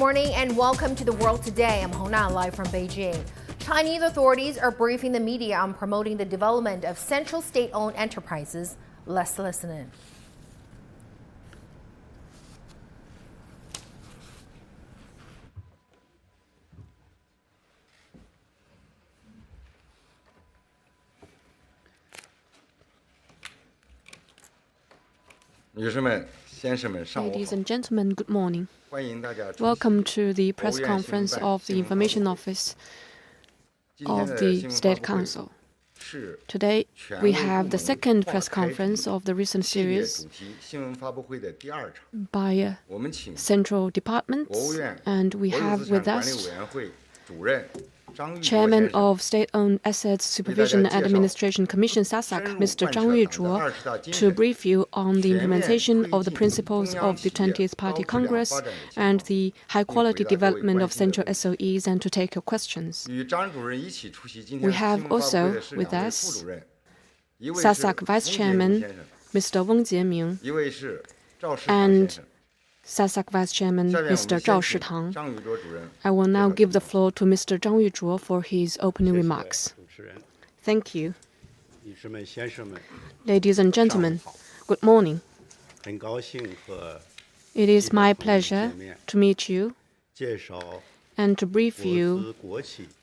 morning and welcome to The World Today. I'm Hona, live from Beijing. Chinese authorities are briefing the media on promoting the development of central state-owned enterprises. Let's listen in. Ladies and gentlemen, good morning. Welcome to the press conference of the Information Office of the State Council. Today, we have the second press conference of the recent series by central departments, and we have with us Chairman of State-Owned Assets Supervision and Administration Commission SASAC, Mr. Zhang Yuzhuo, to brief you on the implementation of the principles of the 20th Party Congress and the high-quality development of central SOEs and to take your questions. We have also with us SASAC Vice Chairman, Mr. Weng Jieming, and SASAC Vice Chairman, Mr. Zhao Shitang. I will now give the floor to Mr. Zhang Yuzhuo for his opening remarks. Thank you. Ladies and gentlemen, good morning. It is my pleasure to meet you and to brief you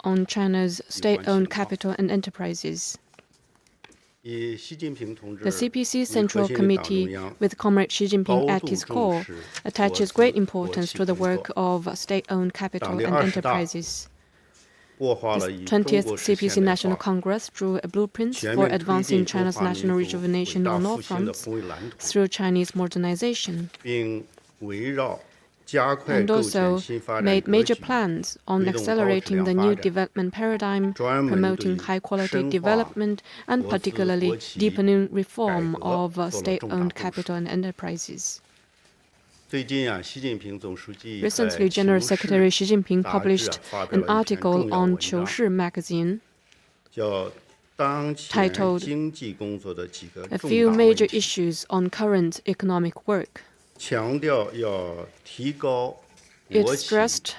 on China's state-owned capital and enterprises. The CPC Central Committee, with Comrade Xi Jinping at its core, attaches great importance to the work of state-owned capital and enterprises. The 20th CPC National Congress drew a blueprint for advancing China's national rejuvenation on all fronts through Chinese modernization, and also made major plans on accelerating the new development paradigm, promoting high-quality development, and particularly deepening reform of state-owned capital and enterprises. Recently, General Secretary Xi Jinping published an article on Qiushi magazine titled "A Few Major Issues on Current Economic Work." It stressed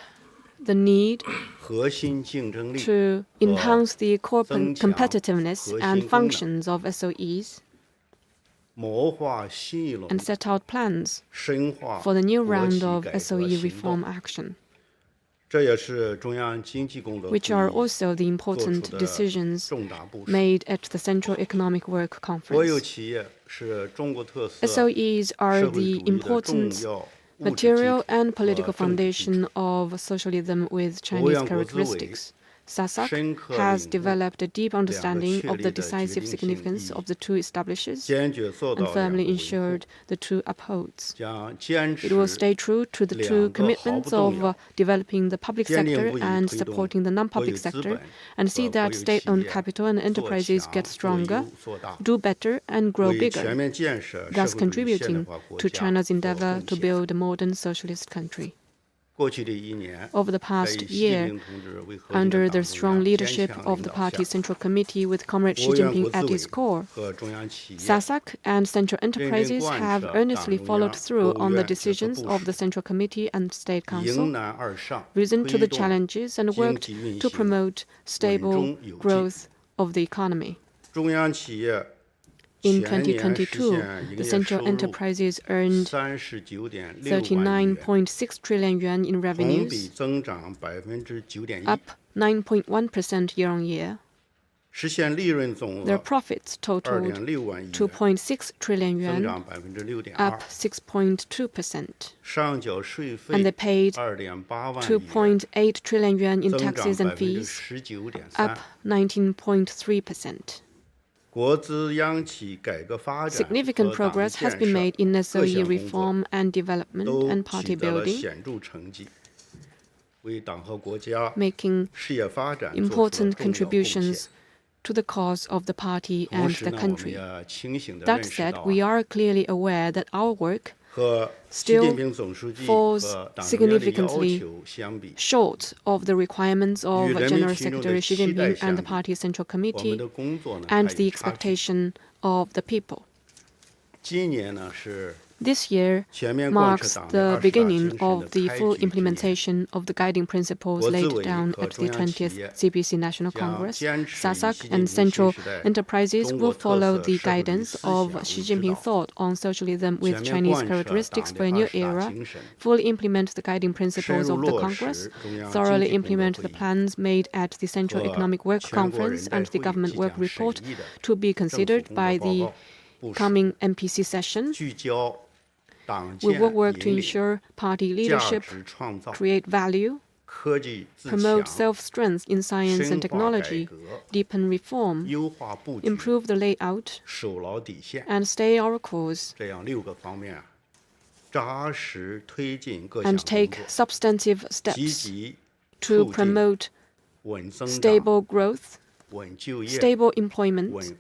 the need to enhance the core competitiveness and functions of SOEs and set out plans for the new round of SOE reform action, which are also the important decisions made at the Central Economic Work Conference. SOEs are the important material and political foundation of socialism with Chinese characteristics. SASAC has developed a deep understanding of the decisive significance of the two establishes and firmly ensured the two upholds. It will stay true to the two commitments of developing the public sector and supporting the non-public sector, and see that state-owned capital and enterprises get stronger, do better, and grow bigger, thus contributing to China's endeavor to build a modern socialist country. Over the past year, under the strong leadership of the Party Central Committee with Comrade Xi Jinping at its core, SASAC and Central Enterprises have earnestly followed through on the decisions of the Central Committee and State Council, risen to the challenges, and worked to promote stable growth of the economy. In 2022, the central enterprises earned 39.6 trillion yuan in revenues, up 9.1% year-on-year. Their profits totaled 2.6 trillion yuan, up 6.2%. And they paid 2.8 trillion yuan in taxes and fees, up 19.3%. Significant progress has been made in SOE reform and development and party building, making important contributions to the cause of the party and the country. That said, we are clearly aware that our work still falls significantly short of the requirements of General Secretary Xi Jinping and the Party Central Committee and the expectation of the people. This year marks the beginning of the full implementation of the guiding principles laid down at the 20th CPC National Congress. SASAC and central enterprises will follow the guidance of Xi Jinping thought on socialism with Chinese characteristics for a new era, fully implement the guiding principles of the Congress, thoroughly implement the plans made at the Central Economic Work Conference and the Government Work Report to be considered by the coming MPC session. We will work to ensure party leadership, create value, promote self-strength in science and technology, deepen reform, improve the layout, and stay our course, and take substantive steps to promote stable growth, stable employment,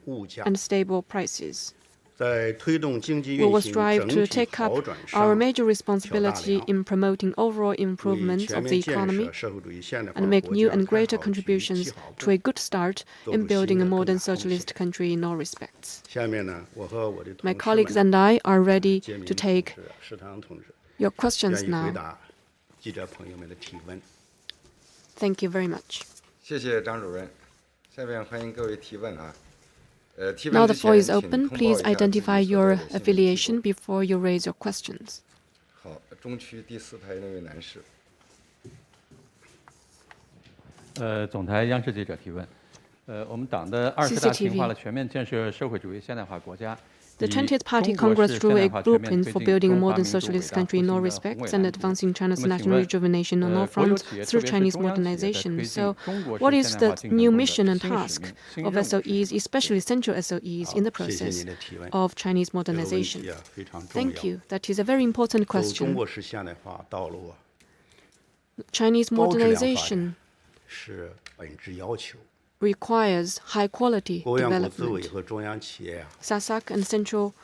and stable prices. We will strive to take up our major responsibility in promoting overall improvement of the economy and make new and greater contributions to a good start in building a modern socialist country in all respects. My colleagues and I are ready to take your questions now. Thank you very much. Now the floor is open. Please identify your affiliation before you raise your questions. The 20th Party Congress drew a blueprint for building a modern socialist country in all respects and advancing China's national rejuvenation on all fronts through Chinese modernization. So, what is the new mission and task of SOEs, especially central SOEs, in the process of Chinese modernization? Thank you. That is a very important question. Chinese modernization requires high-quality development. SASAC and central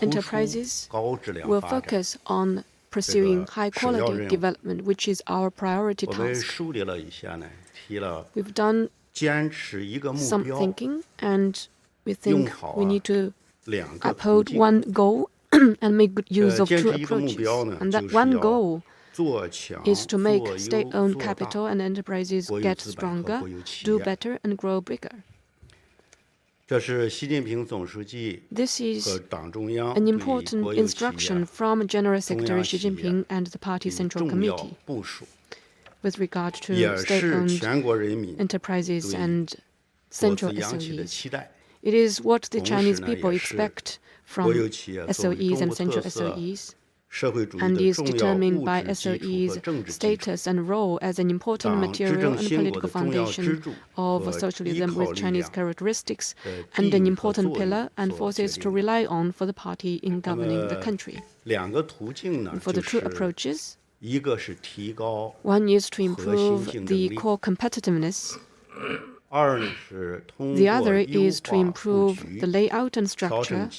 enterprises will focus on pursuing high-quality development, which is our priority task. We've done some thinking, and we think we need to uphold one goal and make good use of two approaches. And that one goal is to make state-owned capital and enterprises get stronger, do better, and grow bigger. This is an important instruction from General Secretary Xi Jinping and the Party Central Committee with regard to state-owned enterprises and central SOEs. It is what the Chinese people expect from SOEs and central SOEs, and is determined by SOE's status and role as an important material and political foundation of socialism with Chinese characteristics, and an important pillar and forces to rely on for the party in governing the country. And for the two approaches, one is to improve the core competitiveness. The other is to improve the layout and structure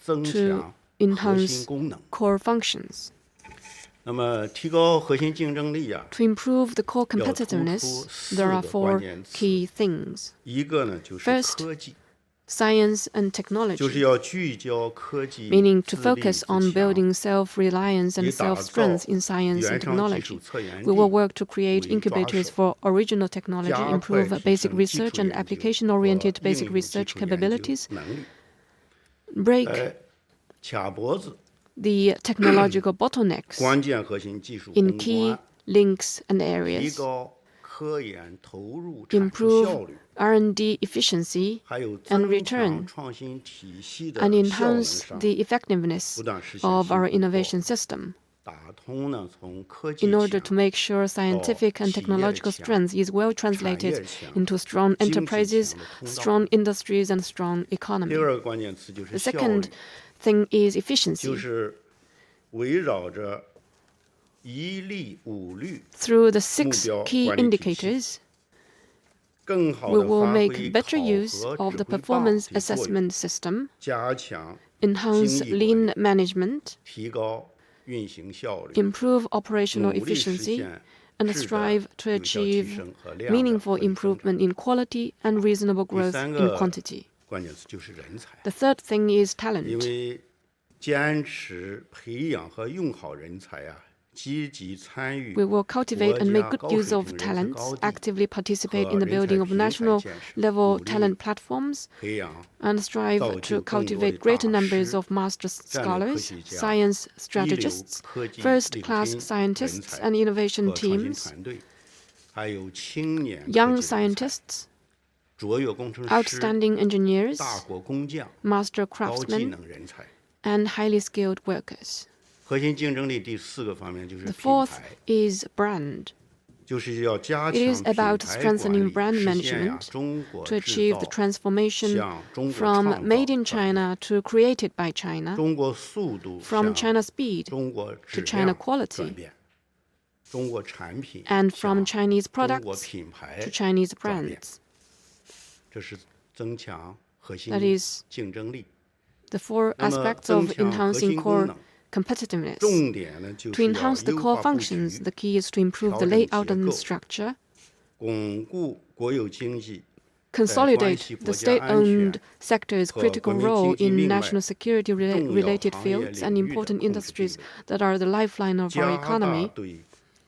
to enhance core functions. To improve the core competitiveness, there are four key things. First, science and technology, meaning to focus on building self-reliance and self-strength in science and technology. We will work to create incubators for original technology, improve basic research and application-oriented basic research capabilities, break the technological bottlenecks in key links and areas, improve R&D efficiency and return, and enhance the effectiveness of our innovation system in order to make sure scientific and technological strength is well translated into strong enterprises, strong industries, and strong economy. The second thing is efficiency. Through the 6 key indicators, we will make better use of the performance assessment system, enhance lean management, improve operational efficiency, and strive to achieve meaningful improvement in quality and reasonable growth in quantity. The third thing is talent. 坚持培养和用好人才啊，积极参与 We will cultivate and make good use of talents, actively participate in the building of national-level talent platforms, 培养 and strive to cultivate greater numbers of master scholars, science strategists, first-class scientists and innovation 和创新 teams, 团队，还有青年科技 young 人才 scientists, 卓越工程师、 outstanding engineers, 大国工匠、 master 高技 craftsmen, 能人才。 and highly skilled workers. 核心竞争力第4个方面就是 The 品 fourth 牌， is brand. 就是要加 It 强 is 品 about 牌 strengthening 管 brand 理，实现呀 management 中国 to 制 achieve 造 the transformation 向中国 from 创造 made in 转变 China to created by China, 中国速度 from 向 China speed 中国 to 质 China 量 quality, 转变，中国产品 and from 向 Chinese 中国 products 品牌 to Chinese 转变， brands. 这是增强核心 That is 竞争力。 The four 那么 aspects 增 of 强核 enhancing 心功 core 能， competitiveness. 重点呢就 To 是要 enhance the 优 core 化布 functions, 局， the key is to improve the 调整 layout 结 and 构， structure, 巩固国有经济 consolidate the state-owned sector's 和 critical 国民 role 经济 in 命脉 national security 重要 related 行业 fields and 领域的 important 控制地 industries 位， that are the lifeline of our 加大 economy, 对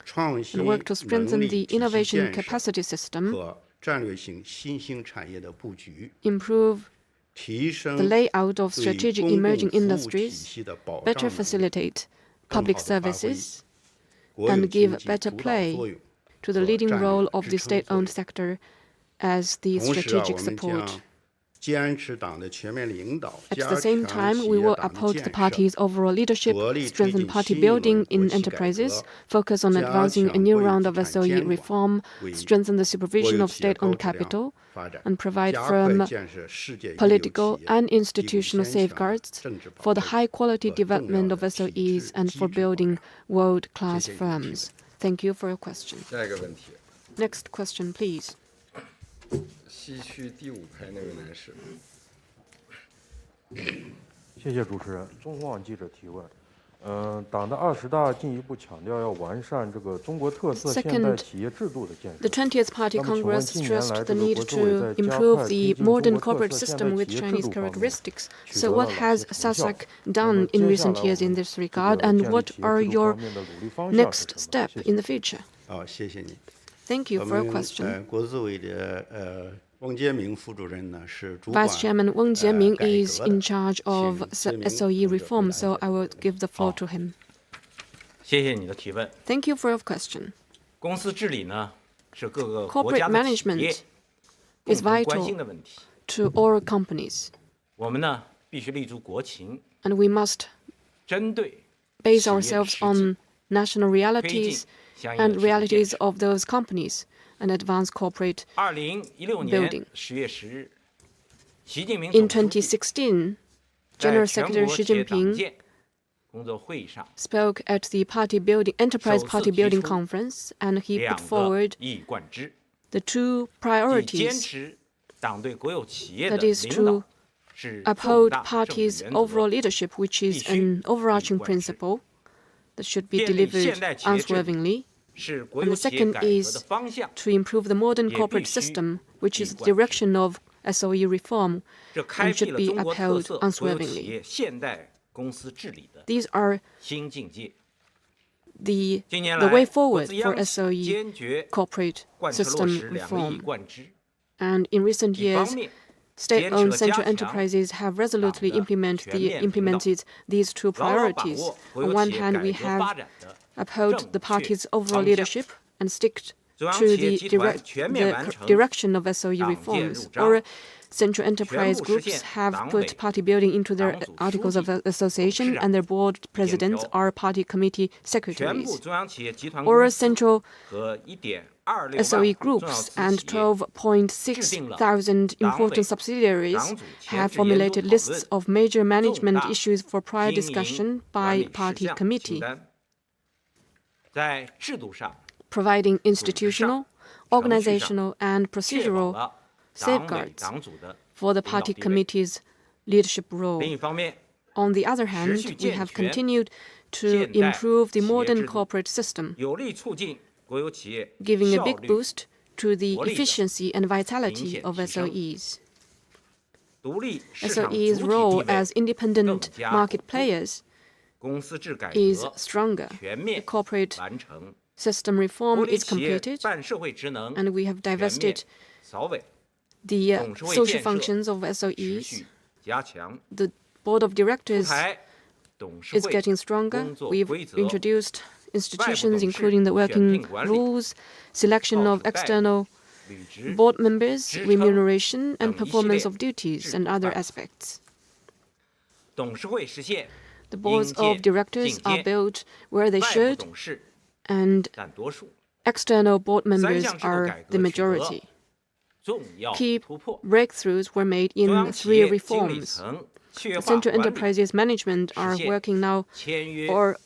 创 and 新 work to 能 strengthen 力 the 体系 innovation 建设 capacity system, 和战略性新兴产业的布局， improve 提升 the layout of 对 strategic 公共 emerging 服务体 industries, 系的保 better 障能力， facilitate 更 public 好地发挥 services, 国有 and 经 give 济 better 主导 play 作用 to the 和 leading 战 role 略 of 支 the 撑作 state-owned 用。 sector as the 同时啊， strategic 我们 support. 将坚持党的全面领导， At 加 the same 强 time, 企 we 业 will 党的 uphold the 建设， party's overall leadership, 着力推 strengthen 进 party 新一 building 轮国 in 企改 enterprises, 革， focus on 加 advancing a 强 new 国有 round 资 of 产 SOE 监管， reform, 为 strengthen the 国 supervision 有 of 企业 state-owned 高质量 capital, 发展， and provide 加快 firm 建设世界一流 political 企业， and 提供 institutional 坚强的 safeguards 政治保 for the 卫 high-quality 和重要 development of 的体 SOEs 制 and 机 for 制保 building 障。 world-class 谢谢您的提问。 firms. Thank you for your question. 下一个问题， Next question, please. 西区第5排那位男士。谢谢主持人。中新网记者提问。党的20大进一步强调要完善这个中国特色现代企业制度的建设。 The 20th Party 那么请问 Congress 近年来 stressed 这 the 个 need 国资委 to 在加 improve 快 the 推进 modern 中国 corporate 特色现 system 代 with 企业制 Chinese 度方面 characteristics. 取 So 得 what 了哪 has 些成效？ SASAC 那么 done 接 in 下 recent 来 years 我 in 们 this 这个 regard, 建 and 立 what 企业 are 制度 your 方面的努力方向 next 是什么？ step 谢 in 谢。 the future? 好，谢谢你。 Thank you 我 for your 们 question. 国资委的汪洁明副主任呢是主管 Vice Chairman Wang Jieming 改 is 革的， in charge of 请杰明 SOE 同志回 reform, 答 so 一下 I will give the floor 好。 to him. 谢谢你的提问。 Thank you for your question. 公司治理呢，是各个国 Corporate 家的企业 management 共 is 同关心 vital 的问题。 to all companies, 我们呢，必须立足国情， and we must 针对 base 企业的 ourselves 实际 on national 推进 realities 相应的 and 实际建 realities 设。 of those companies and advance corporate 2016 building 年10月10日，习近平 In 总书记 2016, 在 General 全 Secretary 国 Xi 企业党 Jinping 建工作会议上， spoke at the enterprise 首次 party 提 building 出 conference, and he 2 put 个 forward 一以贯之， the two 即坚 priorities 持党对国有企业 that 的 is 领 to 导是重 uphold 大政 parties' 治原 overall 则， leadership, which is 必须 an overarching 一以贯之。 principle that should be 建立 delivered 现代企业制度 unswervingly, 是国 and 有 the 企业 second 改革的 is 方向。 to improve the modern 也 corporate 必须 system, which is 一以 the 贯之。 direction of SOE reform, 这开 and 辟 should 了 be 中国特 upheld 色国有企 unswervingly. 业现代公司治理的 These are 新境界。 the 近年 the 来， way 国 forward 资 for 央企 SOE 坚决 corporate 贯彻落 system 实2个一以 reform. 贯之。 And in recent 一方 years, 面， state-owned 坚持和 central 加强 enterprises have resolutely 党的 implemented these two 牢牢把 priorities. 握国 On 有 one 企业 hand, 改 we 革发 have 展的 upheld 正 the 确 party's overall 方向。 leadership and stick 中央 to 企 the 业集团全面完成 direction of SOE 党建 reforms. 入章， Or central enterprise 全部实 groups 现 have 党 put 委、 party building into their 党组书 articles of 记、 association, 董事长 and their board presidents 条 are party committee 全部 secretaries. 中央企业集团 Or 公司 central 和1.26 SOE 万户重要 groups 子 and 企业 12.6 thousand important subsidiaries 党组前 have 置研究 formulated 讨 lists 论 of major management 重大 issues for prior 经营 discussion 管 by 理事 party 项清 committee, 单。在制度上 providing institutional, 程序上 organizational, and 确保 procedural 了党委 safeguards 党组的 for the 领导 party 地位。 committee's leadership role. 另一方面， On the other hand, 持续 we 健 have 全 continued to 现代 improve the 企业 modern 制度， corporate system, 有力促进国有企业 giving a 效 big 率、 boost to the 活力的 efficiency and 明 vitality 显 of 提升。 SOEs. 独 SOE's role as independent market players is stronger. The corporate system reform is completed, and we have divested the social functions of SOEs. The board of directors is getting stronger. We've introduced institutions including the working rules, selection of external board members, remuneration, and performance of duties, and other aspects. The boards of directors are built where they should, and external board members are the majority. Key breakthroughs were made in 3 reforms. The central enterprises management are working now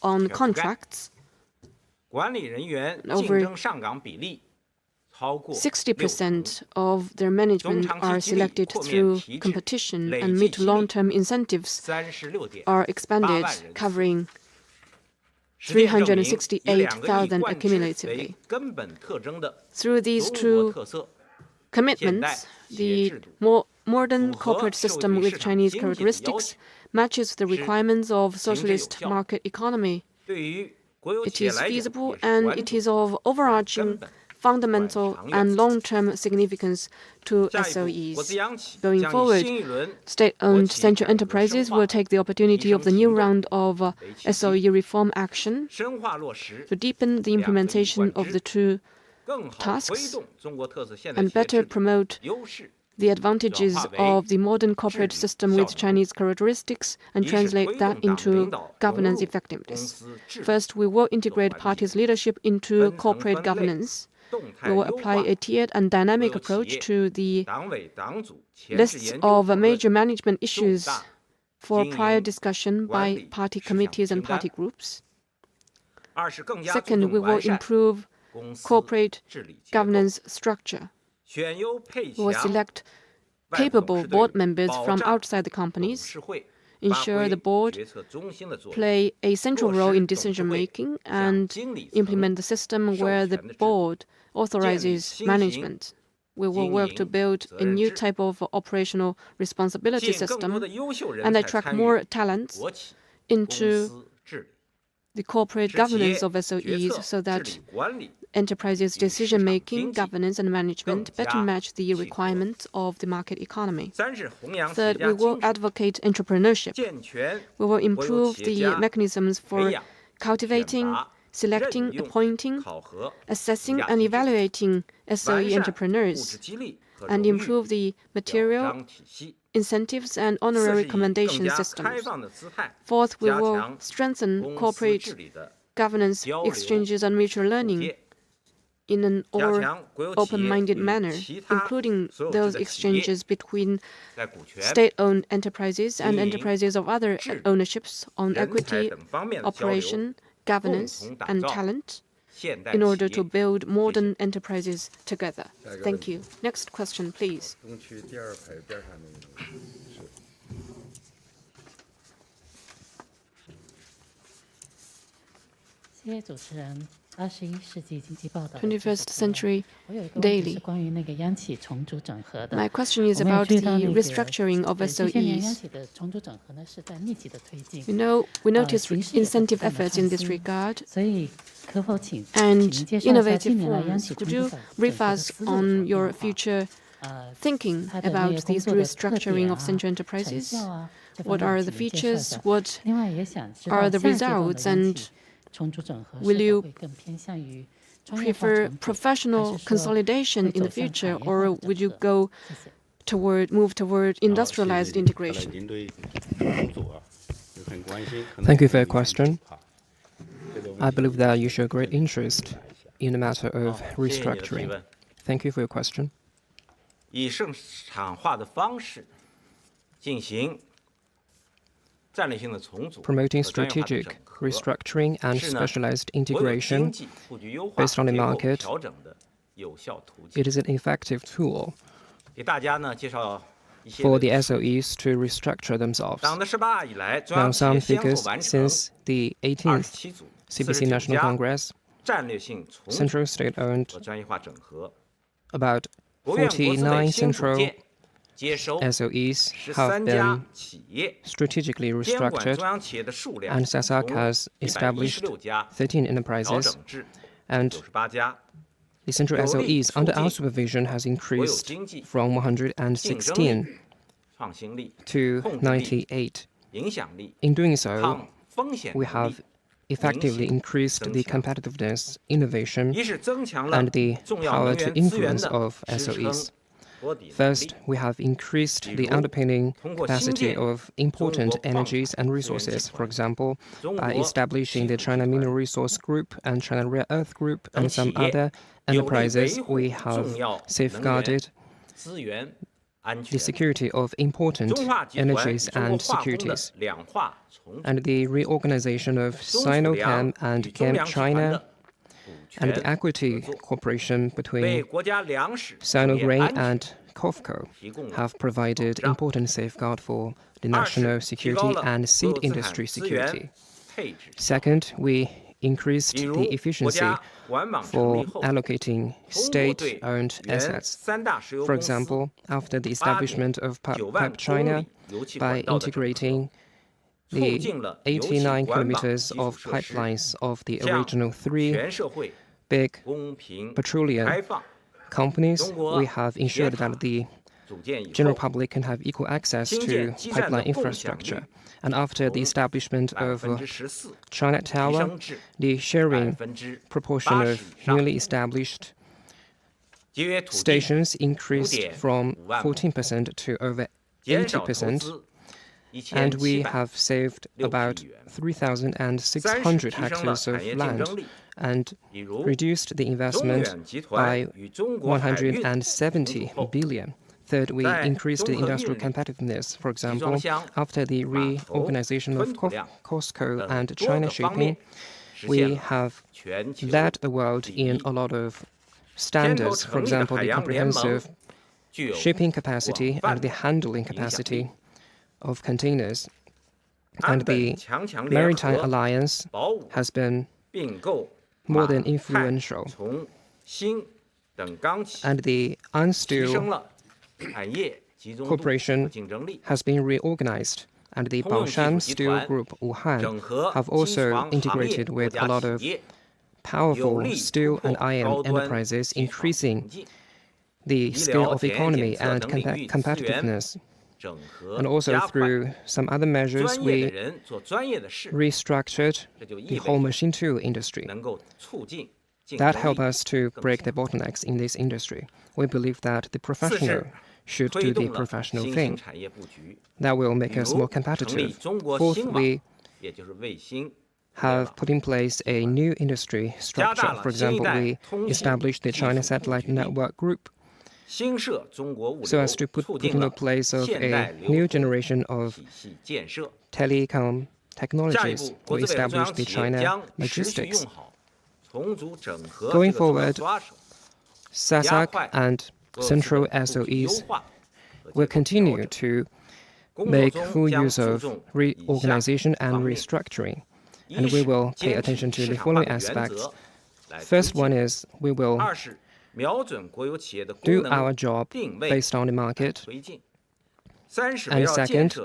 on contracts. Over 60% of their management are selected through competition, and mid to long-term incentives are expanded, covering 368,000 accumulatively. Through these 2 commitments, the more modern corporate system with Chinese characteristics matches the requirements of socialist market economy. It is feasible, and it is of overarching, fundamental, and long-term significance to SOEs. Going forward, state-owned central enterprises will take the opportunity of the new round of SOE reform action to deepen the implementation of the 2 tasks and better promote the advantages of the modern corporate system with Chinese characteristics and translate that into governance effectiveness. First, we will integrate parties' leadership into corporate governance. We will apply a tiered and dynamic approach to the lists of major management issues for prior discussion by party committees and party groups. Second, we will improve corporate governance structure. We will select capable board members from outside the companies, ensure the board play a central role in decision-making, and implement the system where the board authorizes management. We will work to build a new type of operational responsibility system and attract more talents into the corporate governance of SOEs so that enterprises' decision-making, governance, and management better match the requirements of the market economy. Third, we will advocate entrepreneurship. We will improve the mechanisms for cultivating, selecting, appointing, assessing, and evaluating SOE entrepreneurs, and improve the material, incentives, and honorary commendation systems. Fourth, we will strengthen corporate governance exchanges and mutual learning in an open-minded manner, including those exchanges between state-owned enterprises and enterprises of other ownerships on equity, operation, governance, and talent, in order to build modern enterprises together. Thank you. Next question, please. Thank you. 21st Century Daily. My question is about the restructuring of SOEs. We notice incentive efforts in this regard and innovative forms. Could you brief us on your future thinking about this restructuring of central enterprises? What are the features? What are the results? And will you prefer professional consolidation in the future, or would you move toward industrialized integration? Thank you for your question. I believe that you show great interest in the matter of restructuring. Thank you for your question. Promoting strategic restructuring and specialized integration based on the market, it is an effective tool for the SOEs to restructure themselves. Now, some figures since the 18th CPC National Congress, central state-owned, about 49 central SOEs have been strategically restructured, and SASAC has established 13 enterprises, and the central SOEs under our supervision has increased from 116 to 98. In doing so, we have effectively increased the competitiveness, innovation, and the power to influence of SOEs. First, we have increased the underpinning capacity of important energies and resources. For example, by establishing the China Mineral Resource Group and China Rare Earth Group and some other enterprises, we have safeguarded the security of important energies and securities. And the reorganization of Sinochem and Chem China and the equity cooperation between Sinograin and COFCO have provided important safeguard for the national security and seed industry security. Second, we increased the efficiency for allocating state-owned assets. For example, after the establishment of PEP China, by integrating the 89 kilometers of pipelines of the original 3 big petroleum companies, we have ensured that the general public can have equal access to pipeline infrastructure. And after the establishment of China Tower, the sharing proportion of newly established stations increased from 14% to over 80%. And we have saved about 3,600 hectares of land and reduced the investment by 170 billion. Third, we increased the industrial competitiveness. For example, after the reorganization of COSCO and China Shipping, we have led the world in a lot of standards. For example, the comprehensive shipping capacity and the handling capacity of containers. And the Maritime Alliance has been more than influential. And the Iron Steel Corporation has been reorganized, and the Baoshan Steel Group Wuhan have also integrated with a lot of powerful steel and iron enterprises, increasing the scale of economy and competitiveness. And also through some other measures, we restructured the whole machine tool industry. That helped us to break the bottlenecks in this industry. We believe that the professional should do the professional thing. That will make us more competitive. Fourth, we have put in place a new industry structure. For example, we established the China Satellite Network Group so as to put in the place of a new generation of telecom technologies. We established the China Logistics. Going forward, SASAC and central SOEs will continue to make full use of reorganization and restructuring, and we will pay attention to the following aspects. First one is we will do our job based on the market, and second,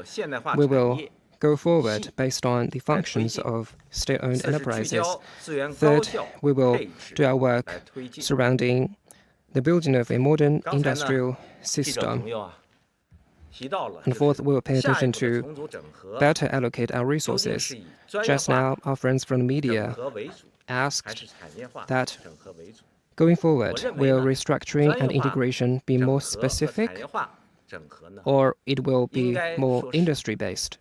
we will go forward based on the functions of state-owned enterprises. Third, we will do our work surrounding the building of a modern industrial system. And fourth, we will pay attention to better allocate our resources. Just now, our friends from the media asked that going forward, will restructuring and integration be more specific, or it will be more industry-based?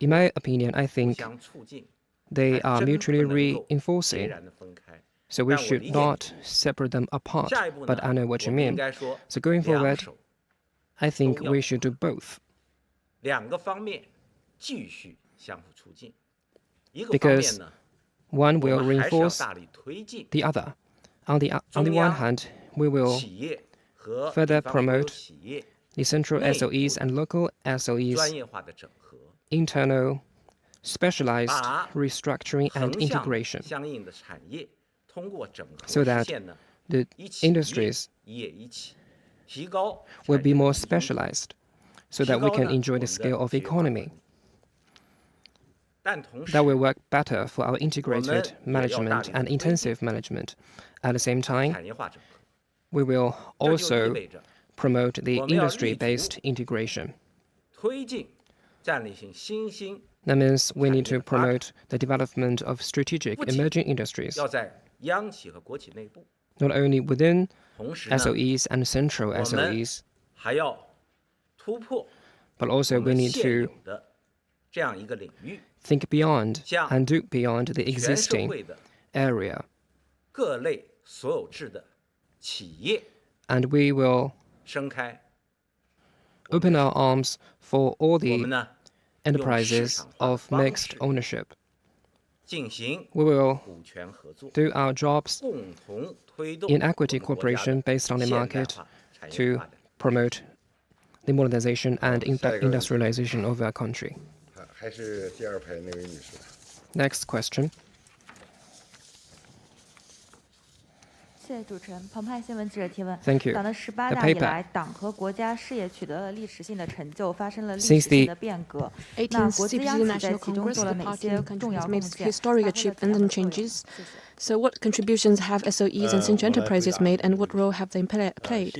In my opinion, I think they are mutually reinforcing. So we should not separate them apart, but I know what you mean. So going forward, I think we should do both. Because one will reinforce the other. On the one hand, we will further promote the central SOEs and local SOEs' internal specialized restructuring and integration, so that the industries will be more specialized so that we can enjoy the scale of economy. That will work better for our integrated management and intensive management. At the same time, we will also promote the industry-based integration. That means we need to promote the development of strategic emerging industries, not only within SOEs and central SOEs, but also we need to think beyond and do beyond the existing area. And we will open our arms for all the enterprises of mixed ownership. We will do our jobs in equity cooperation based on the market to promote the modernization and industrialization of our country. Next question. Thank you. The paper. Since the 18th CPC National Congress, the party in the country has made historic achievements and changes. So what contributions have SOEs and central enterprises made, and what role have they played?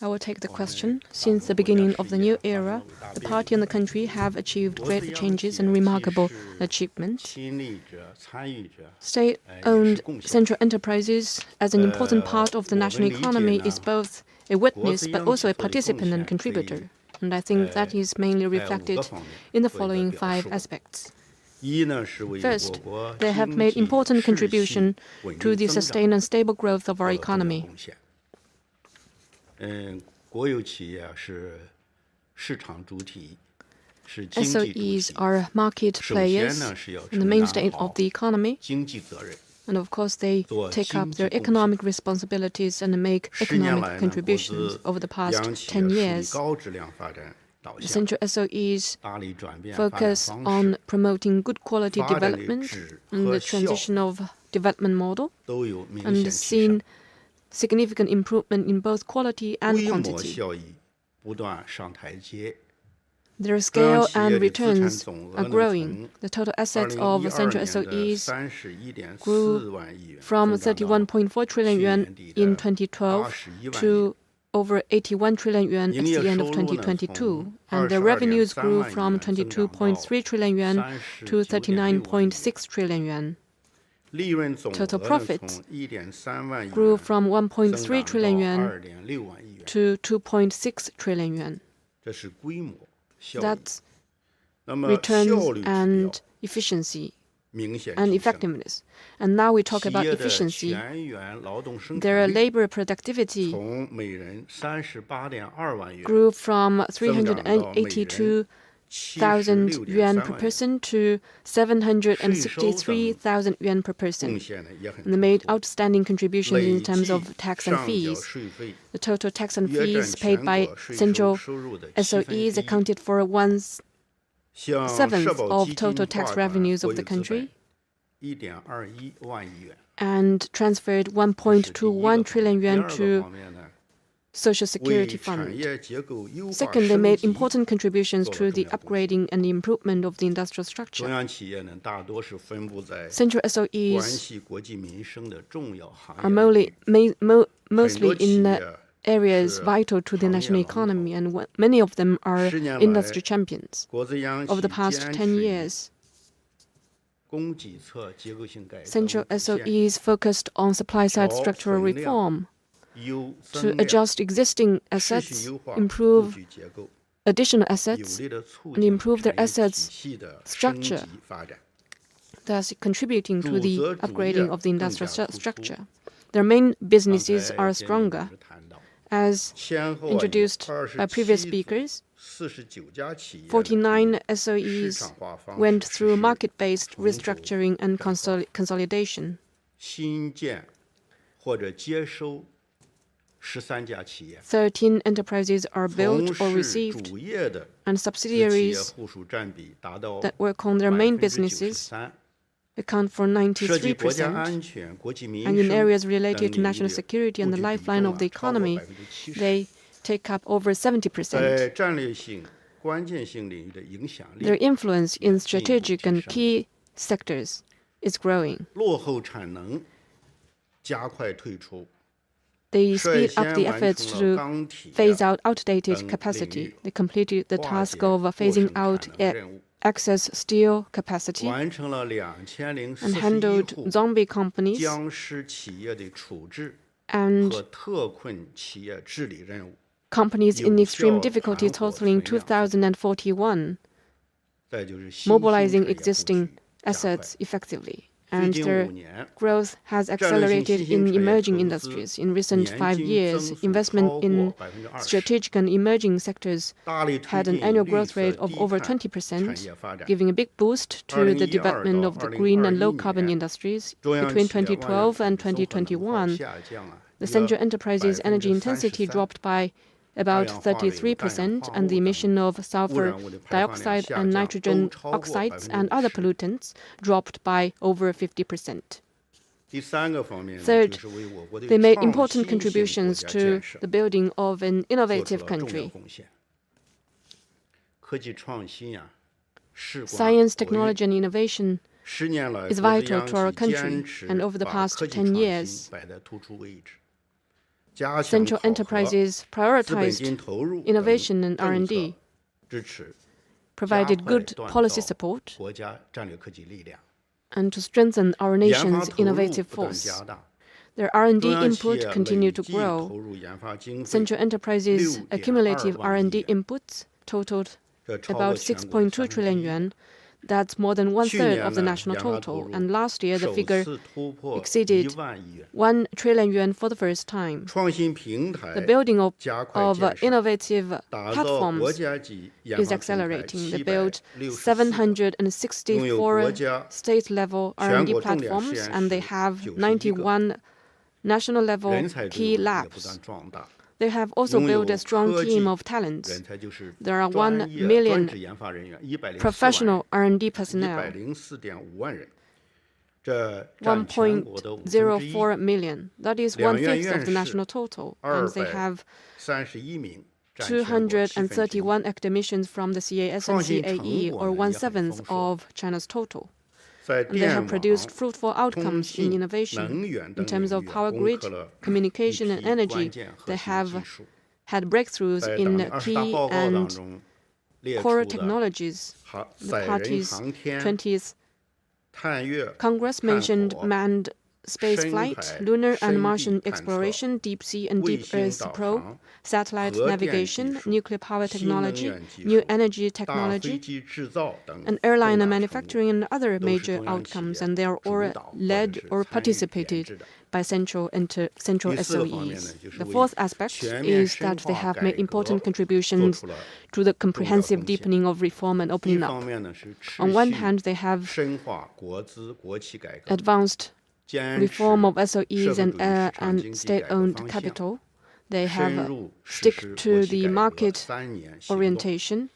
I will take the question. Since the beginning of the new era, the party and the country have achieved great changes and remarkable achievements. State-owned central enterprises, as an important part of the national economy, is both a witness but also a participant and contributor. And I think that is mainly reflected in the following 5 aspects. First, they have made important contribution to the sustained and stable growth of our economy. SOEs are market players and the mainstay of the economy. And of course, they take up their economic responsibilities and make economic contributions over the past 10 years. Central SOEs focus on promoting good quality development and the transition of development model, and seen significant improvement in both quality and quantity. Their scale and returns are growing. The total assets of central SOEs grew from 31.4 trillion yuan in 2012 to over 81 trillion yuan at the end of 2022, and their revenues grew from 22.3 trillion yuan to 39.6 trillion yuan. Total profit grew from 1.3 trillion yuan to 2.6 trillion yuan. That's returns and efficiency and effectiveness. And now we talk about efficiency. Their labor productivity grew from 382,000 yuan per person to 763,000 yuan per person. And they made outstanding contributions in terms of tax and fees. The total tax and fees paid by central SOEs accounted for 1/7 of total tax revenues of the country and transferred 1.21 trillion yuan to Social Security Fund. Second, they made important contributions to the upgrading and the improvement of the industrial structure. Central SOEs are mostly in areas vital to the national economy, and many of them are industry champions. Over the past 10 years, central SOEs focused on supply-side structural reform to adjust existing assets, improve additional assets, and improve their assets structure, thus contributing to the upgrading of the industrial structure. Their main businesses are stronger. As introduced by previous speakers, 49 SOEs went through market-based restructuring and consolidation. 13 enterprises are built or received, and subsidiaries that work on their main businesses account for 93%, and in areas related to national security and the lifeline of the economy, they take up over 70%. Their influence in strategic and key sectors is growing. They speed up the efforts to phase out outdated capacity. They completed the task of phasing out excess steel capacity and handled zombie companies and companies in extreme difficulty totaling 2,041, mobilizing existing assets effectively. And their growth has accelerated in emerging industries. In recent 5 years, investment in strategic and emerging sectors had an annual growth rate of over 20%, giving a big boost to the development of the green and low-carbon industries. Between 2012 and 2021, the central enterprise's energy intensity dropped by about 33%, and the emission of sulfur dioxide and nitrogen oxides and other pollutants dropped by over 50%. Third, they made important contributions to the building of an innovative country. Science, technology, and innovation is vital to our country, and over the past 10 years, central enterprises prioritized innovation and R&D, provided good policy support, and to strengthen our nation's innovative force. Their R&D input continued to grow. Central enterprises' accumulative R&D inputs totaled about 6.2 trillion yuan. That's more than one-third of the national total, and last year the figure exceeded 1 trillion yuan for the first time. The building of innovative platforms is accelerating. They built 764 state-level R&D platforms, and they have 91 national-level key labs. They have also built a strong team of talents. There are 1 million professional R&D personnel, 1.04 million. That is one-fifth of the national total. And they have 231 academicians from the CAS and CAE, or 1/7 of China's total. And they have produced fruitful outcomes in innovation. In terms of power grid, communication, and energy, they have had breakthroughs in key and core technologies. The party's 20th Congress mentioned manned space flight, lunar and Martian exploration, deep sea and deep earth probe, satellite navigation, nuclear power technology, new energy technology, and airliner manufacturing and other major outcomes, and they are all led or participated by central SOEs. The fourth aspect is that they have made important contributions to the comprehensive deepening of reform and opening up. On one hand, they have advanced reform of SOEs and state-owned capital. They have stick to the market orientation,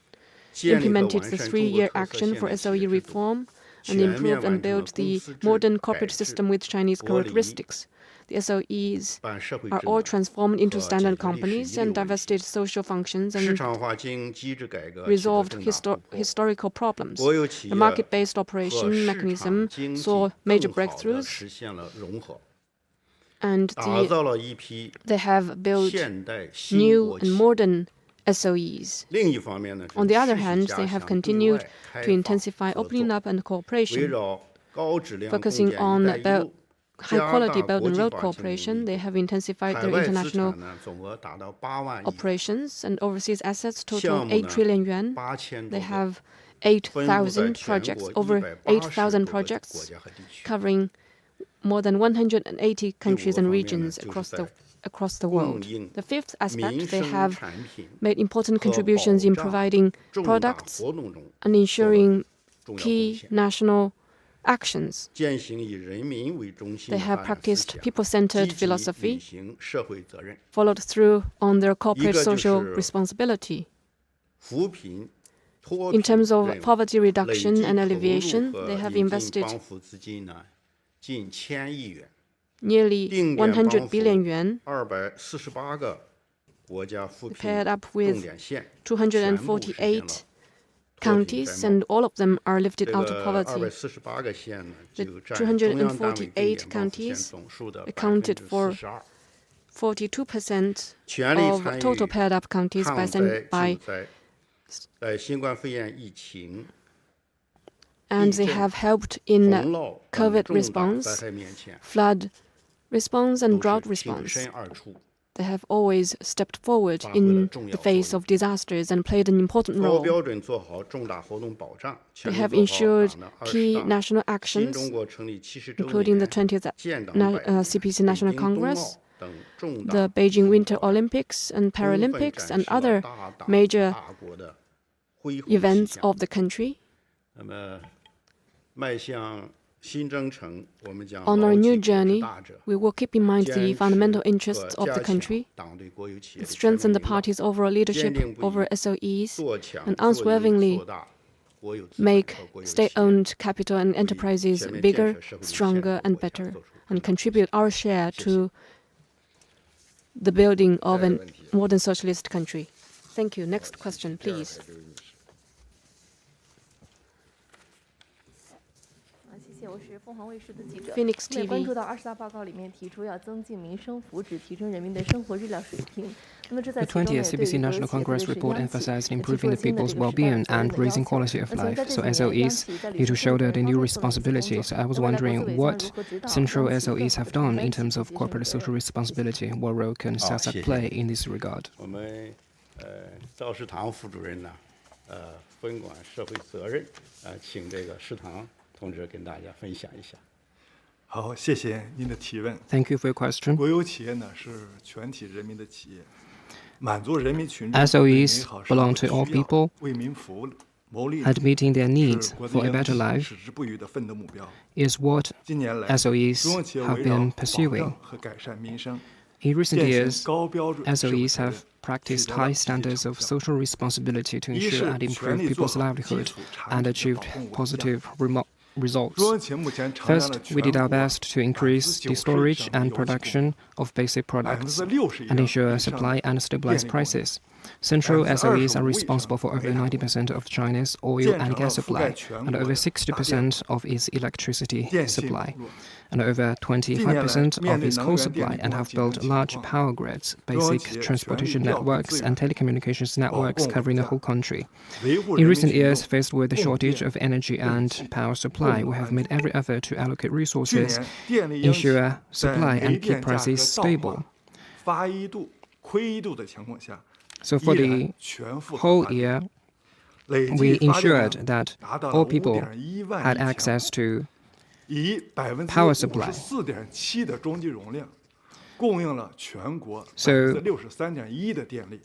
implemented the 3-year action for SOE reform, and improved and built the modern corporate system with Chinese characteristics. The SOEs are all transformed into standard companies and divested social functions and resolved historical problems. The market-based operation mechanism saw major breakthroughs, and they have built new and modern SOEs. On the other hand, they have continued to intensify opening up and cooperation, focusing on high-quality Belt and Road cooperation. They have intensified their international operations, and overseas assets total 8 trillion yuan. They have 8,000 projects, over 8,000 projects, covering more than 180 countries and regions across the world. The fifth aspect, they have made important contributions in providing products and ensuring key national actions. They have practiced people-centered philosophy, followed through on their corporate social responsibility. In terms of poverty reduction and alleviation, they have invested nearly 100 billion yuan, paired up with 248 counties, and all of them are lifted out of poverty. The 248 counties accounted for 42% of total paired up counties and they have helped in COVID response, flood response, and drought response. They have always stepped forward in the face of disasters and played an important role. They have ensured key national actions, including the 20th CPC National Congress, the Beijing Winter Olympics and Paralympics, and other major events of the country. On our new journey, we will keep in mind the fundamental interests of the country, strengthen the party's overall leadership over SOEs, and unswervingly make state-owned capital and enterprises bigger, stronger, and better, and contribute our share to the building of a modern socialist country. Thank you. Next question, please. Phoenix TV. The 20th CPC National Congress report emphasized improving the people's well-being and raising quality of life, so SOEs need to shoulder the new responsibility. So I was wondering what central SOEs have done in terms of corporate social responsibility. What role can SASAC play in this regard? 赵世堂副主任呢，分管社会责任，请这个世堂同志跟大家分享一下。好，谢谢您的提问。 Thank you for your question. 国有企业呢是全体人民的企业，满足人民群众 SOEs belong to all people, 为民服务、谋利 and meeting their needs 是国内 for a better 央 life 矢志不渝的奋斗目标。 is what 近年来， SOEs 中央企业 have 围绕 been 保 pursuing. 障和改善民生， In recent 践行 years, 高标准社会 SOEs 责任 have practiced high standards of social responsibility to 一 ensure 是 and 全 improve 力做 people's 好基 livelihood 础产 and 品的 achieved 保护稳 positive results. 中央企业目前承担了 First, we did our 全国 best to increase the storage and production of basic products and ensure supply and stabilize prices. Central SOEs are responsible for over 90% of China's oil and gas supply and over 60% of its electricity supply and over 25% of its coal supply, and have built large power grids, basic transportation networks, and telecommunications networks covering the whole country. In recent years, faced with the shortage of energy and power supply, we have made every effort to allocate resources, ensure supply, and keep prices stable. 发1度、亏1度的情况下， So for the whole year, we ensured that all people had access to power supply. 54.7%的中继容量，供应了全国 So 63.1% 的电力，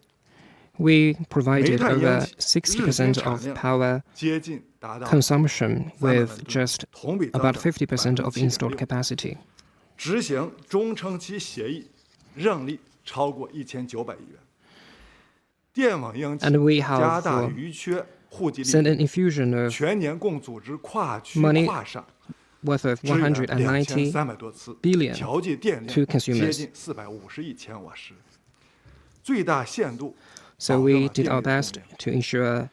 we provided over 60% of power 接近达到 consumption with just about 50% of installed capacity. 执行中长期协议，任利超过1900亿元。电网应急 And we 加大 have 余缺户籍 sent 力 an infusion of 全年共组织跨区 money 跨省 worth of 支援190 2300多次， billion 调剂电 to 量 consumers. 接近450亿千瓦时，最大限度 So 保证 we 了 did 电 our 力供 best 应。 to ensure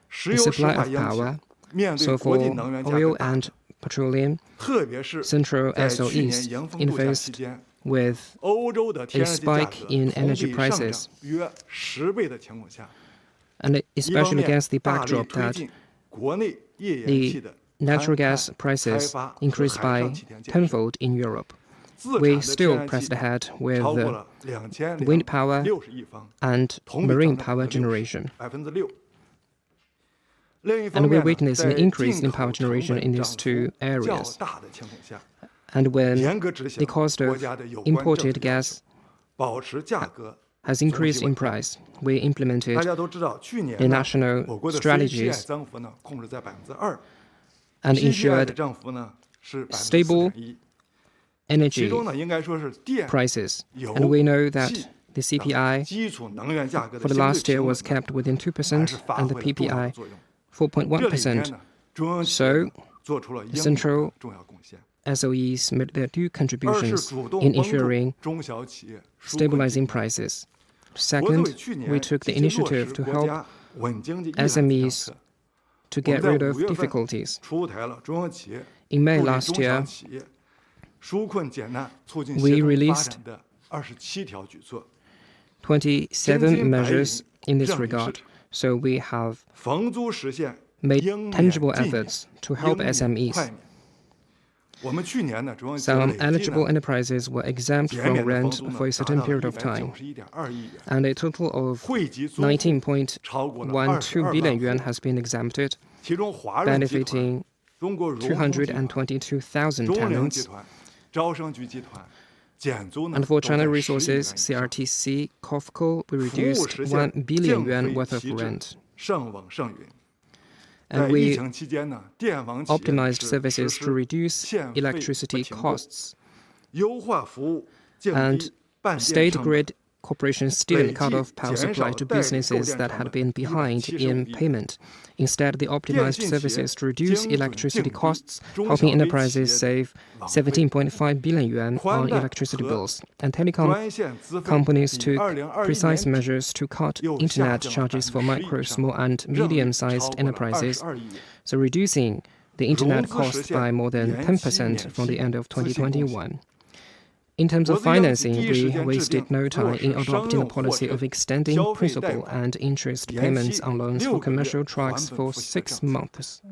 石 the 油石 supply 化 of 央企 power. 面对 So 国 for 际能源价 oil 格大 and petroleum, 特别是 central 在去年 SOEs 迎风度假期 faced 间， with 欧洲的天然气价 spike 格 in 同 energy 比上涨 prices. 约10倍的情况下， and 一方 especially 面 against the 大力 backdrop 推 that 进国内页岩 the 气的 natural 勘 gas 探 prices 开发和 increased 海 by 上气田建设 tenfold in Europe. 自 We 产的 still 天然 pressed 气 ahead with 超过 the 了2060 wind power 亿方， and 同比 marine 增长 power 6%. generation. 6%。另一方 And we 面呢， witnessed an 在 increase 进 in 口 power 成 generation 本 in 涨 these 幅 two 较 areas. 大的情况下， And when 严格执行 the cost 国 of 家的有关政 imported 策要求， gas 保持价格 has 总体 increased 稳 in 定。 price, we 大 implemented 家都知道，去年 the 呢， national 我国的 strategies CGTN 增幅呢控制在2%， and CGTN 的 ensured 增幅呢是 stable 4.1%， 其 energy 中呢应该说是电、 prices. 油、 And we know that 气 the 等 CPI 基础能源价格的 for the 相对 last year 平稳 was kept within 还 2%, 是发 and the 挥了重要的 PPI 作用。4.1%. So, central SOEs made their due contributions in ensuring stabilizing prices. Second, we took the initiative to help SMEs to get rid of difficulties. In May last year, we released 27 measures in this regard, so we have made tangible efforts to help SMEs. Some eligible enterprises were exempt from rent for a certain period of time, and a total of 19.12 billion yuan has been exempted, benefiting 222,000 tenants. And for China Resources, CRTC, COFCO, we reduced 1 billion yuan worth of rent. And we optimized services to reduce electricity costs. And State Grid corporations didn't cut off power supply to businesses that had been behind in payment. Instead, they optimized services to reduce electricity costs, helping enterprises save 17.5 billion yuan on electricity bills. And telecom companies took precise measures to cut internet charges for micro, small, and medium-sized enterprises, so reducing the internet cost by more than 10% from the end of 2021. In terms of financing, we wasted no time in adopting a policy of extending principal and interest payments on loans for commercial trucks for 6 months,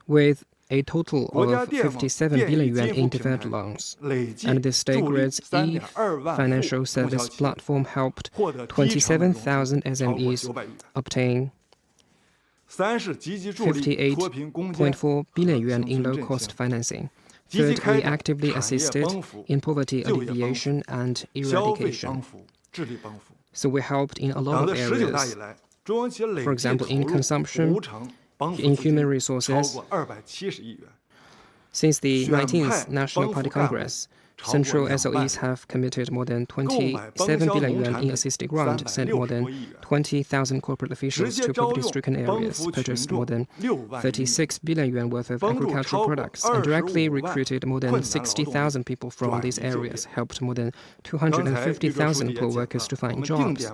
with a total of 57 billion yuan in deferred loans. And the State Grid's e-financial service platform helped 27,000 SMEs obtain 58.4 billion yuan in low-cost financing. Third, we actively assisted in poverty alleviation and eradication. So we helped in a lot of areas. For example, in consumption, in human resources. Since the 19th National Party Congress, central SOEs have committed more than 27 billion yuan in assisted grant, sent more than 20,000 corporate officials to poverty-stricken areas, purchased more than 36 billion yuan worth of agricultural products, and directly recruited more than 60,000 people from these areas, helped more than 250,000 poor workers to find jobs.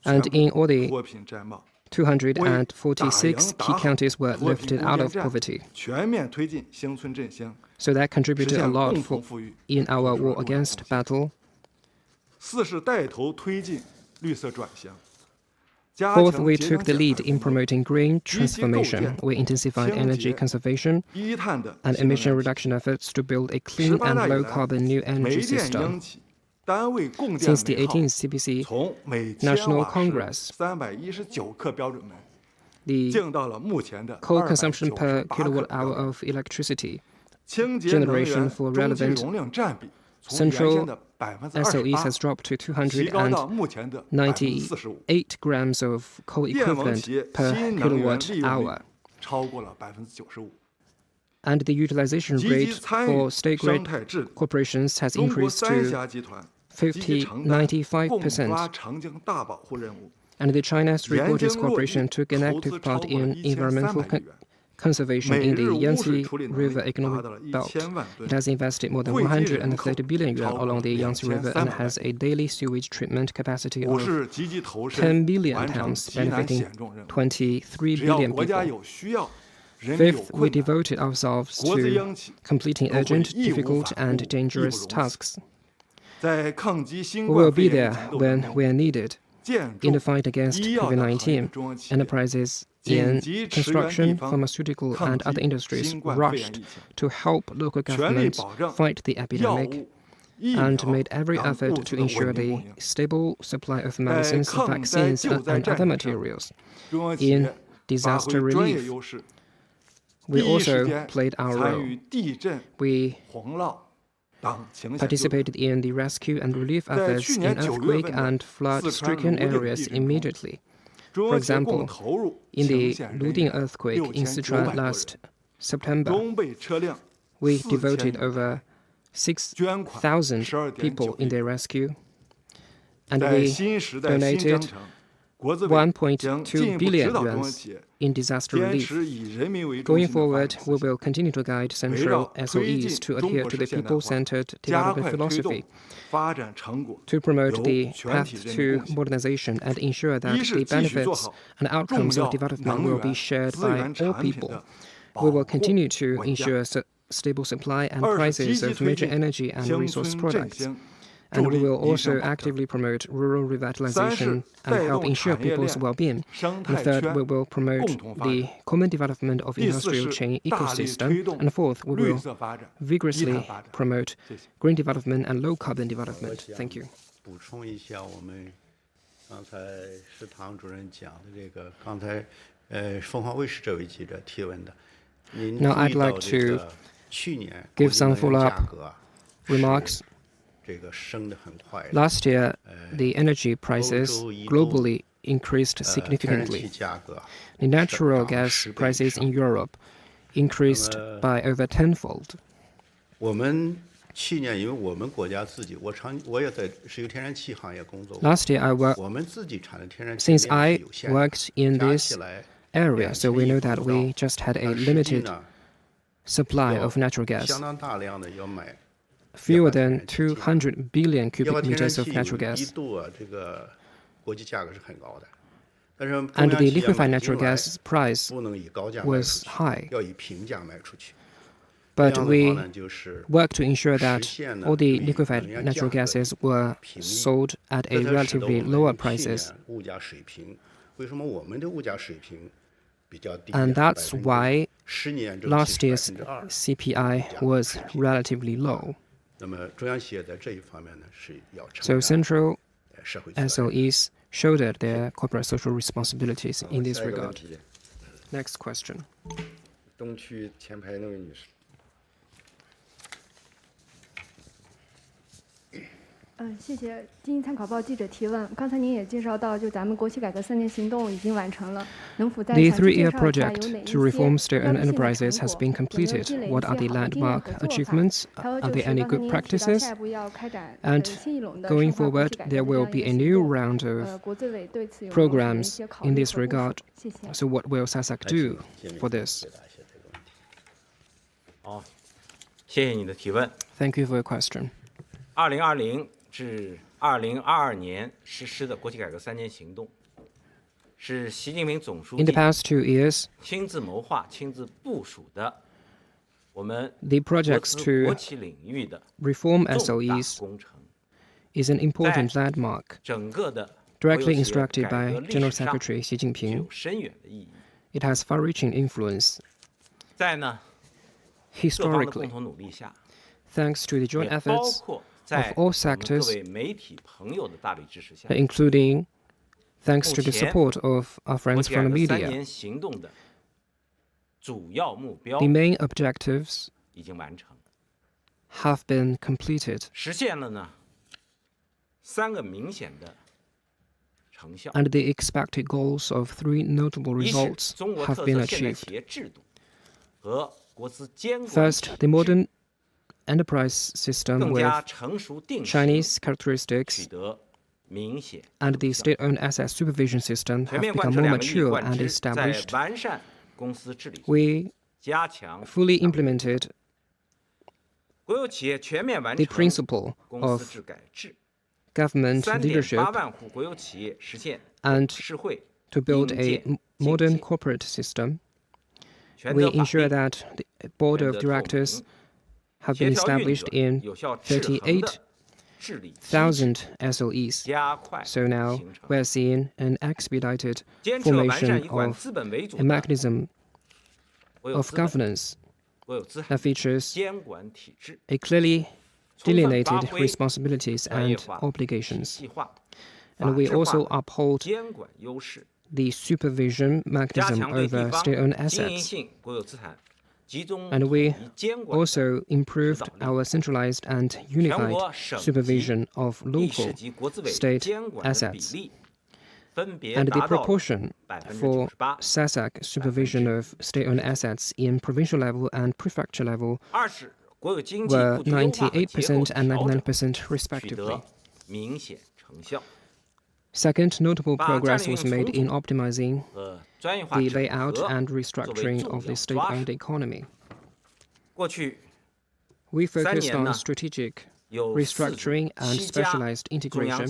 And in all the 246 key counties were lifted out of poverty. So that contributed a lot in our war against battle. Fourth, we took the lead in promoting green transformation. We intensified energy conservation and emission reduction efforts to build a clean and low-carbon new energy system. Since the 18th CPC National Congress, the coal consumption per kilowatt-hour of electricity generation for relevant central SOEs has dropped to 298 grams of coal equivalent per kilowatt-hour. And the utilization rate for state grid corporations has increased to 95%. And the China Street Borders Corporation took an active part in environmental conservation in the Yangtze River Economic Belt. It has invested more than 130 billion yuan along the Yangtze River and has a daily sewage treatment capacity of 10 billion tons, benefiting 23 billion people. Fifth, we devoted ourselves to completing urgent, difficult, and dangerous tasks. We will be there when we are needed. In the fight against COVID-19, enterprises in construction, pharmaceutical, and other industries rushed to help local governments fight the epidemic and made every effort to ensure the stable supply of medicines, vaccines, and other materials. In disaster relief, we also played our role. We participated in the rescue and relief efforts in earthquake and flood-stricken areas immediately. For example, in the Luding earthquake in Sichuan last September, we devoted over 6,000 people in their rescue. and 在 we 新时代新征 donated 程，国资委将进 1.2 一步指 billion 导中央 yuan 企业 in disaster 坚 relief. 持以人民为中 Going 心的发 forward, 展 we 思想， will continue to guide 围绕 central 推进 SOEs to 中 adhere 国 to 式 the 现代化， people-centered 加 development 快推动 philosophy 发展成果 to promote 由 the 全 path 体人民 to 共享。 modernization and ensure that 一是 the 继续做 benefits 好 and 重 outcomes 要 of development 能 will 源 be shared 资 by 源 all 产品 people. 的 We 保 will 护 continue to 稳价。 ensure stable supply and 二是积 prices 极 of 推 major 进 energy and 乡 resource 村振 products. 兴， And 助 we 力 will 民 also 生保障。 actively promote rural 三是 revitalization and 带 help 动 ensure 产业 people's 链 well-being. 生 And 态 third, 圈 we will 共 promote 同发 the 展。 common development of 第四 industrial 是 chain 大力 ecosystem. 推动 And fourth, we 绿 will 色发展、低 vigorously 碳发展。 promote 谢谢。 green development and low carbon development. Thank you. 补充一下我们刚才石堂主任讲的这个，刚才凤凰卫视这位记者提问的，您注 Now I'd 意到 like 这 to 个去年 give 国际能 some 源 follow-up 价格啊 remarks. 是这个升得很快的， Last year, the energy prices 欧洲一度 globally increased 天然气 significantly. 价格啊 The natural 涨了 gas 10倍以 prices 上 in Europe increased by over tenfold. 我们去年，因为我们国家自己，我也在石油天然气行业工作过。 Last year, I worked 我们自己产的天然气 since 量 I 是有限的， worked in 加 this 起来 area, so we know that 2100 we just had a 但实际 limited 呢 supply 有 of natural gas, 相当大量的要买 fewer 液化天 than 然气进来 200 billion 液 cubic 化天然 meters of 气 natural 有一 gas. 度啊，这个国际价格是很高的，但是中 And 央 the 企业 liquefied 买 natural 进来 gas price 不能以高价卖 was 出去， high. 要以平价卖出去。 But 这样的 we 话呢，就是 worked to ensure that 实现呢 all the 对 liquefied 能源 natural 价格 gases were 平抑 sold at 这 a 才使得我 relatively 们 lower 去 prices. 年物价水平，为什么我们的物价水平比较低 And that's why 10年周期 last 是 year's 2%。 CPI was relatively low. 那么中央企业在这一方面呢是要 So 承担 central 社会责任。 SOEs shouldered their corporate social responsibilities in this 下一个问 regard. 题， Next question. 东区前排那位女士。谢谢经济参考报记者提问。刚才您也介绍到，就咱们国企改革3年行动已经完成了，能否再 The 详细介 3-year 绍一下有哪 project 一 to reform 些 state-owned 标志性的 enterprises 成 has 果， been 有没有 completed? 积累一 What 些 are the 好的经验 landmark 和做法？ achievements? 还有 Are 就 there 是 any 刚才 good 您也提到 practices? 下一步要开展 And 新一轮的 Going 深化国 forward, 企改革 there 的这 will 样 be 一 a 个行 new 动。 round of 国资委对此有没有什么一 programs 些考 in 虑 this 和部署？ regard. 谢谢。 So what will SASAC 来请 do 建明 for this? 回答一下这个问题。好，谢谢你的提问。 Thank you for your question. 2020至2022年实施的国企改革3年行动，是习近平总书 In the 记 past 2 years, 亲自谋划、亲自部署的我们 the 国 projects 资 to 国企领域的 reform 重大 SOEs 工程， is an important landmark, 整个的国有 directly 企业 instructed 改 by 革历 General 史上 Secretary Xi 具 Jinping. 有深远的意义。 It has far-reaching influence. 在呢各方的共 Historically, 同努力下， thanks to the joint 也包 efforts 括在 all 我们各 sectors 位媒体朋友的大力支持下， including thanks to the 目前 support of our 国 friends 企改 from 革 the 3 media. 年行动的主要目标 The main objectives 已经完成， have been completed, 实现了呢3个明显的成效。 and the expected goals of 3 notable 一是 results 中国 have 特 been 色现代 achieved. 企业制度和国资监管 First, 体 the 制 modern enterprise system 更 with 加成熟定型， Chinese 取 characteristics 得明显 and 有 the 效 state-owned asset supervision system 全 have 面贯 become 彻 more 2个一以 mature 贯 and 之，在 established. 完善公司治理， We 加强 fully implemented 国有企业全面完 the 成 principle 公司 of 制改制， government 3.8 leadership 万户国有企业实现 and 市会 to build a 应届 modern 竞 corporate system. 权 We 责法 ensure 定 that the board 权 of 责透 directors 明 have 协 been 调运 established 转 in 有效制衡的治理机制， 38,000 SOEs. 加快 So now 形成， we're seeing an expedited 坚持完善 formation 以管 of 资本为主 a 的 mechanism 国有 of 资本、 governance 国有资 that 产 features 监管体制， a clearly 充分发 delineated 挥 responsibilities 专业 and 化、体 obligations. 系化、 And 法 we 治化 also uphold 监管优势， the supervision 加 mechanism 强对地 over 方 state-owned 经营 assets. 性国有资产集中 And 统 we 一监管的 Also improved 指导力。 our centralized and 全 unified 国省级 supervision of 地市 local 级国资委 state 监管的比 assets. 例分别 and the 达到了 proportion for 98%、 SASAC supervision of state-owned assets in provincial level and prefecture level 20%国有经济 were 布局优化和结构 98% and 调整 99% 取 respectively. 得 Second, notable progress was made in optimizing the layout and restructuring of the state-owned economy. We focused on strategic restructuring and specialized integration.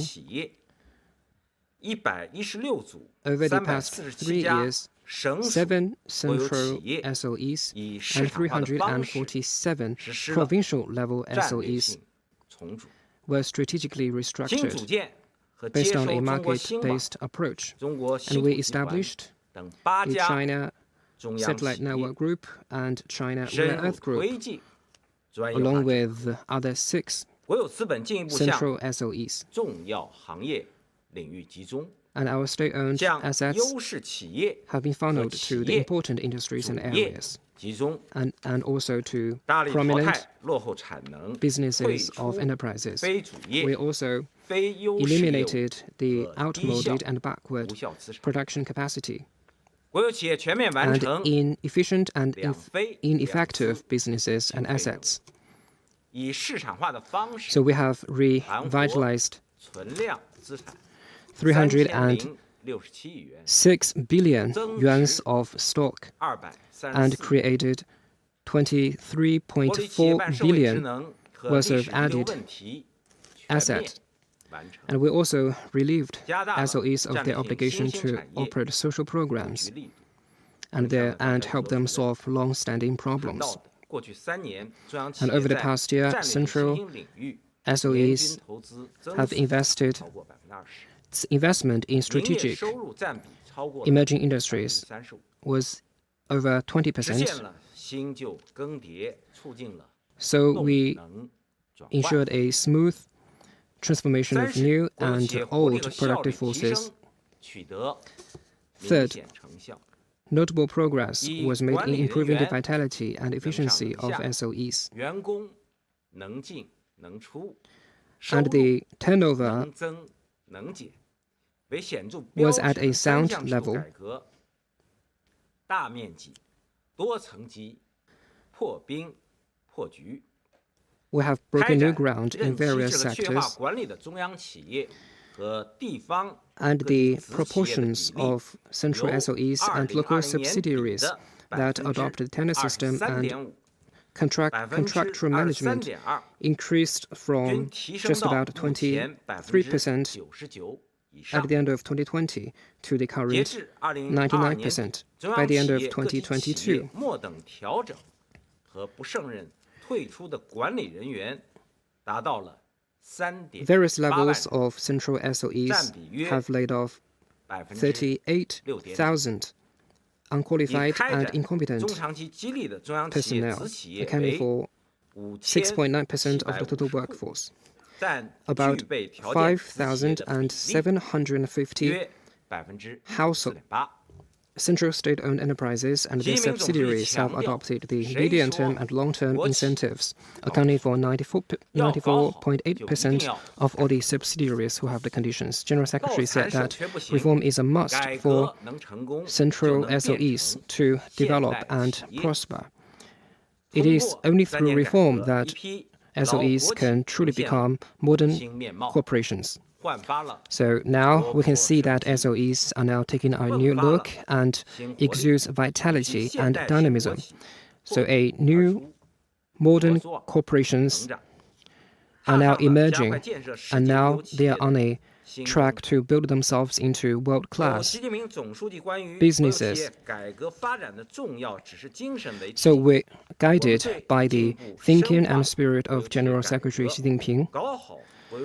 Over the past 3 years, 7 central SOEs and 347 provincial-level SOEs were strategically restructured based on a market-based approach, and we established the China Satellite Network Group and China Rare Earth Group, along with other 6 central SOEs. And our state-owned assets have been funneled to the important industries and areas, and also to prominent businesses of enterprises. We also eliminated the outmoded and backward production capacity and inefficient and ineffective businesses and assets. So we have revitalized 306 billion yuan of stock and created 23.4 billion worth of added asset. And we also relieved SOEs of their obligation to operate social programs and help them solve long-standing problems. And over the past year, central SOEs have invested. Investment in strategic emerging industries was over 20%. So we ensured a smooth transformation of new and old productive forces. Third, notable progress was made in improving the vitality and efficiency of SOEs. And the turnover was at a sound level. We have broken new ground in various sectors, and the proportions of central SOEs and local subsidiaries that adopted tender system and contractual management increased from just about 23% at the end of 2020 to the current 99% by the end of 2022. Various levels of central SOEs have laid off 38,000 unqualified and incompetent personnel, accounting for 6.9% of the total workforce. About 5,750 household central state-owned enterprises and their subsidiaries have adopted the medium-term and long-term incentives, accounting for 94.8% of all the subsidiaries who have the conditions. General Secretary said that reform is a must for central SOEs to develop and prosper. It is only through reform that SOEs can truly become modern corporations. So now we can see that SOEs are now taking a new look and exude vitality and dynamism. So a new modern corporations are now emerging, and now they are on a track to build themselves into world-class businesses. So we're guided by the thinking and spirit of General Secretary Xi Jinping.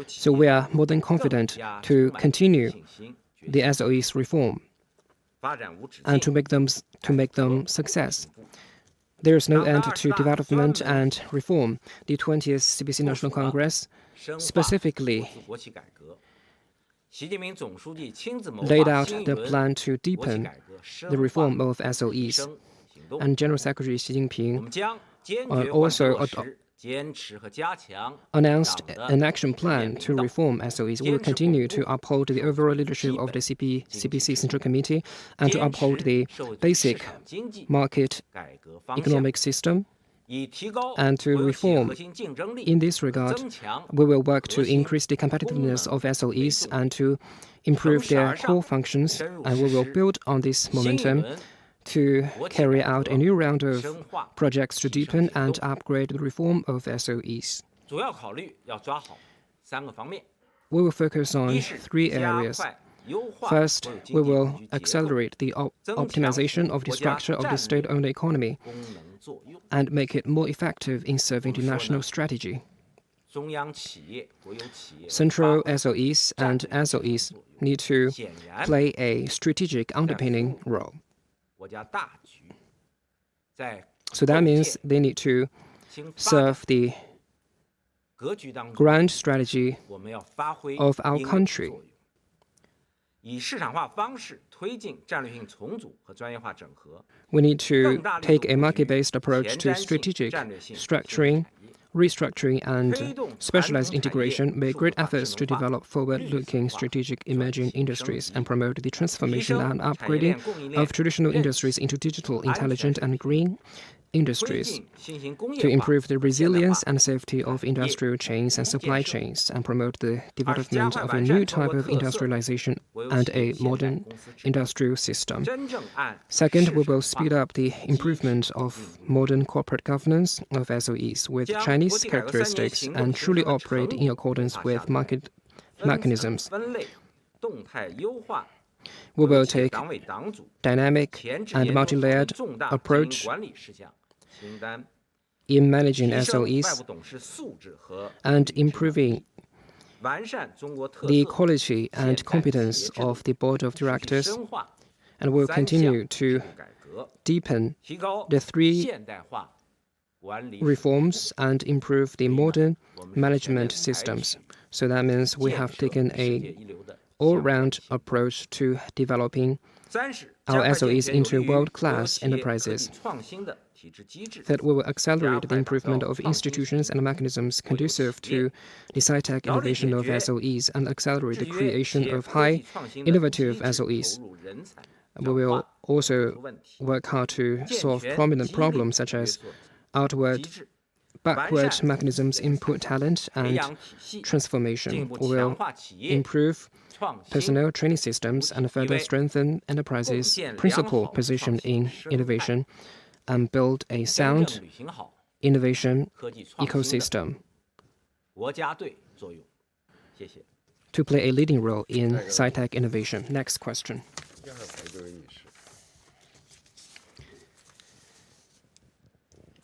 So we are more than confident to continue the SOEs reform and to make them success. There is no end to development and reform. The 20th CPC National Congress specifically laid out the plan to deepen the reform of SOEs, and General Secretary Xi Jinping also announced an action plan to reform SOEs. We will continue to uphold the overall leadership of the CPC Central Committee and to uphold the basic market economic system And to reform in this regard, we will work to increase the competitiveness of SOEs and to improve their core functions, and we will build on this momentum to carry out a new round of projects to deepen and upgrade the reform of SOEs. We will focus on 3 areas. First, we will accelerate the optimization of the structure of the state-owned economy and make it more effective in serving the national strategy. Central SOEs and SOEs need to play a strategic underpinning role. So that means they need to serve the grand strategy of our country. We need to take a market-based approach to strategic structuring, restructuring, and specialized integration, make great efforts to develop forward-looking strategic emerging industries and promote the transformation and upgrading of traditional industries into digital, intelligent, and green industries to improve the resilience and safety of industrial chains and supply chains and promote the development of a new type of industrialization and a modern industrial system. Second, we will speed up the improvement of modern corporate governance of SOEs with Chinese characteristics and truly operate in accordance with market mechanisms. We will take dynamic and multi-layered approach in managing SOEs and improving the quality and competence of the board of directors, and will continue to deepen the 3 reforms and improve the modern management systems. So that means we have taken a all-round approach to developing our SOEs into world-class enterprises. That we will accelerate the improvement of institutions and mechanisms conducive to the sci-tech innovation of SOEs and accelerate the creation of high innovative SOEs. We will also work hard to solve prominent problems such as backward mechanisms, input talent, and transformation. We will improve personnel training systems and further strengthen enterprises' principal position in innovation and build a sound innovation ecosystem to play a leading role in sci-tech innovation. Next question.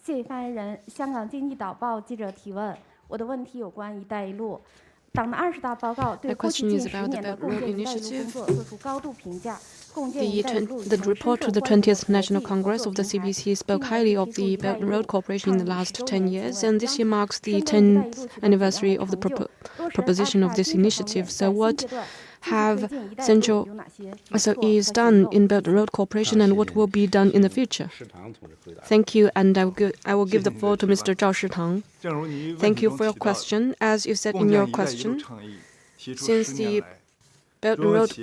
谢谢发言人。香港经济导报记者提问，我的问题有关“一带一路”。党的20大报告对过去近10年的共建“一带一路”工作做出高度评价。The report to the 20th National Congress of the CPC spoke highly of the Belt and Road Cooperation in the last 10 years, and this year marks the 10th anniversary of the proposition of this initiative. So what have Central SOEs done in Belt and Road Cooperation, and what will be done in the future? Thank you, and I will give the floor to Mr. Zhao Shitang. Thank you for your question. As you said in your question, since the Belt and Road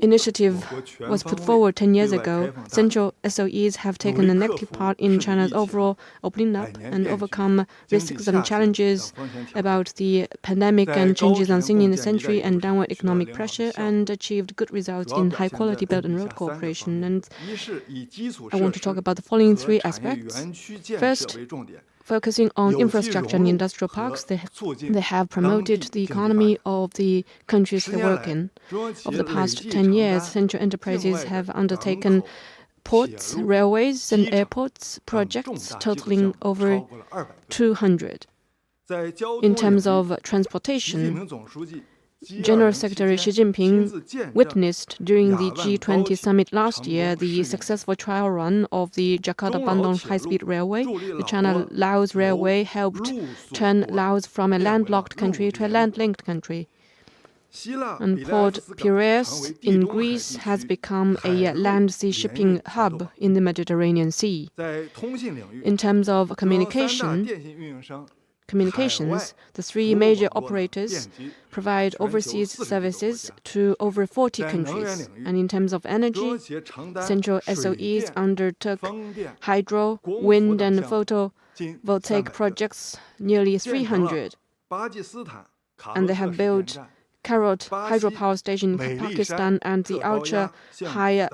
Initiative was put forward 10 years ago, Central SOEs have taken an active part in China's overall opening up and overcome risks and challenges about the pandemic and changes unseen in the century and downward economic pressure, and achieved good results in high-quality Belt and Road Cooperation. And I want to talk about the following 3 aspects. First, focusing on infrastructure and industrial parks, they have promoted the economy of the countries they work in. Over the past 10 years, central enterprises have undertaken ports, railways, and airports projects totaling over 200. In terms of transportation, General Secretary Xi Jinping witnessed during the G20 summit last year the successful trial run of the Jakarta-Bandung high-speed railway. The China-Laos Railway helped turn Laos from a landlocked country to a land-linked country. And Port Piraeus in Greece has become a land-sea shipping hub in the Mediterranean Sea. In terms of communications, the 3 major operators provide overseas services to over 40 countries. And in terms of energy, Central SOEs undertook hydro, wind, and voltaic projects, nearly 300, and they have built Karot hydropower station in Pakistan and the ultra-high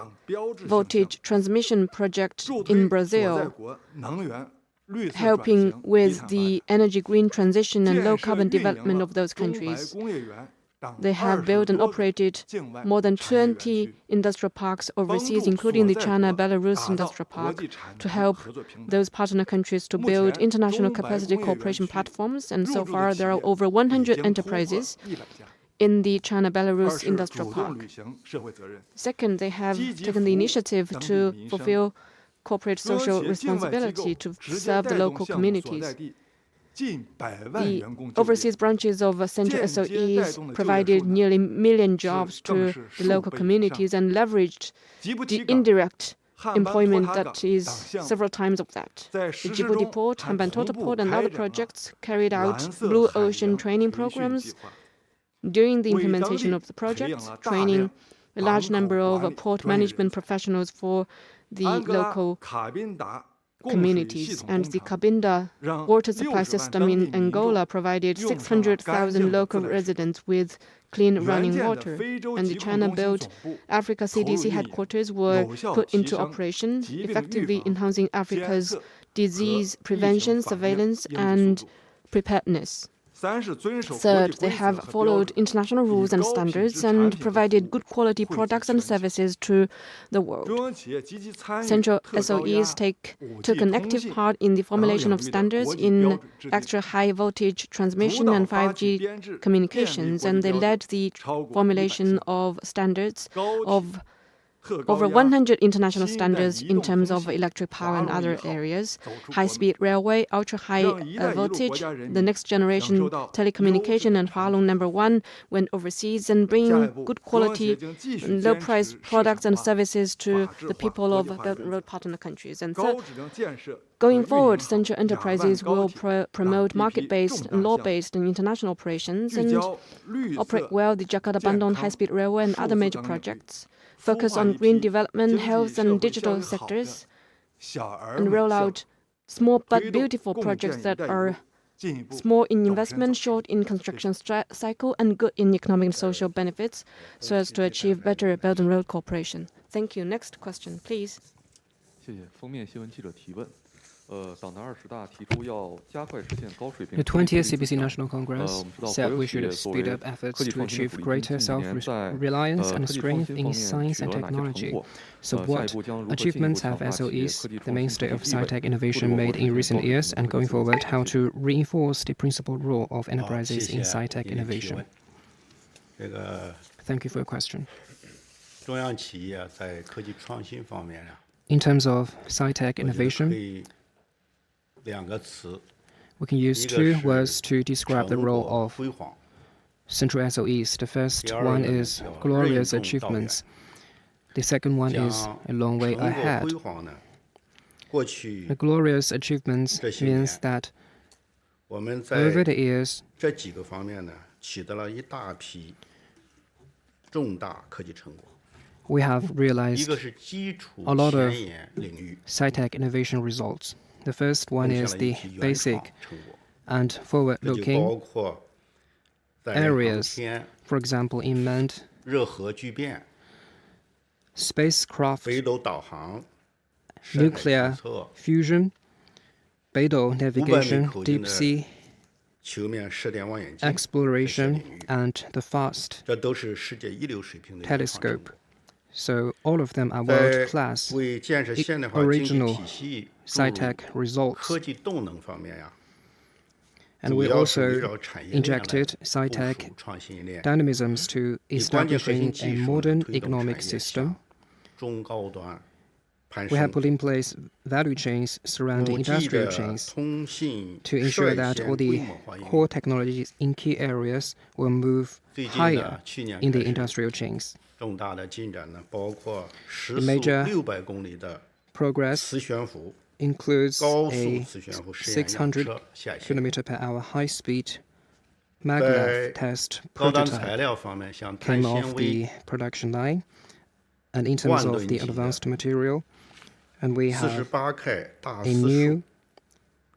voltage transmission project in Brazil, helping with the energy green transition and low-carbon development of those countries. They have built and operated more than 20 industrial parks overseas, including the China-Belarus Industrial Park, to help those partner countries to build international capacity cooperation platforms. And so far, there are over 100 enterprises in the China-Belarus Industrial Park. Second, they have taken the initiative to fulfill corporate social responsibility to serve the local communities. The overseas branches of Central SOEs provided nearly 1 million jobs to the local communities and leveraged the indirect employment that is several times of that. The Djibouti Port, Hambantota Port, and other projects carried out Blue Ocean training programs. During the implementation of the projects, training a large number of port management professionals for the local communities, and the Cabinda water supply system in Angola provided 600,000 local residents with clean running water, and the China-built Africa CDC headquarters were put into operation, effectively enhancing Africa's disease prevention, surveillance, and preparedness. Third, they have followed international rules and standards and provided good quality products and services to the world. Central SOEs took an active part in the formulation of standards in extra high voltage transmission and 5G communications, and they led the formulation of standards of over 100 international standards in terms of electric power and other areas, high-speed railway, ultra-high voltage, the next generation telecommunication, and Hualong No. 1 went overseas and bring good quality, low-price products and services to the people of Belt and Road partner countries. And third, going forward, central enterprises will promote market-based and law-based and international operations and operate well the Jakarta-Bandung high-speed railway and other major projects, focus on green development, health and digital sectors, and roll out small but beautiful projects that are small in investment, short in construction cycle, and good in economic and social benefits, so as to achieve better Belt and Road cooperation. Thank you. Next question, please. The 20th CPC National Congress said we should speed up efforts to achieve greater self-reliance and strength in science and technology. So what achievements have SOEs, the mainstay of sci-tech innovation, made in recent years, and going forward, how to reinforce the principal role of enterprises in sci-tech innovation? Thank you for your question. In terms of sci-tech innovation, we can use two words to describe the role of central SOEs. The first one is glorious achievements. The second one is a long way ahead. The glorious achievements means that over the years, we have realized a lot of sci-tech innovation results. The first one is the basic and forward-looking areas. For example, in manned spacecraft, nuclear fusion, Beidou navigation, deep sea exploration, and the FAST telescope. So all of them are world-class, original sci-tech results. And we also injected sci-tech dynamisms to establishing a modern economic system. We have put in place value chains surrounding industrial chains to ensure that all the core technologies in key areas will move higher in the industrial chains. The major progress includes a 600 km per hour high-speed maglev test prototype came off the production line, and in terms of the advanced material, and we have a new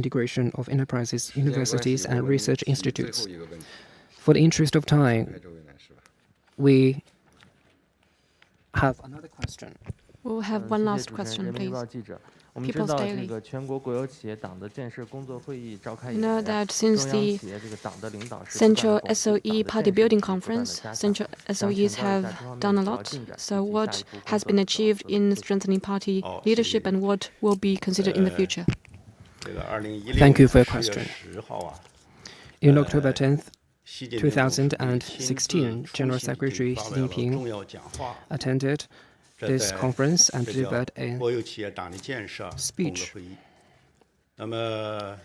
integration of enterprises, universities, and research institutes. For the interest of time, we have another question. We'll have one last question, please. People's Daily. You know that since the Central SOE Party Building Conference, Central SOEs have done a lot. So what has been achieved in strengthening party leadership and what will be considered in the future? Thank you for your question. In October 10th, 2016, General Secretary Xi Jinping attended this conference and delivered a speech. So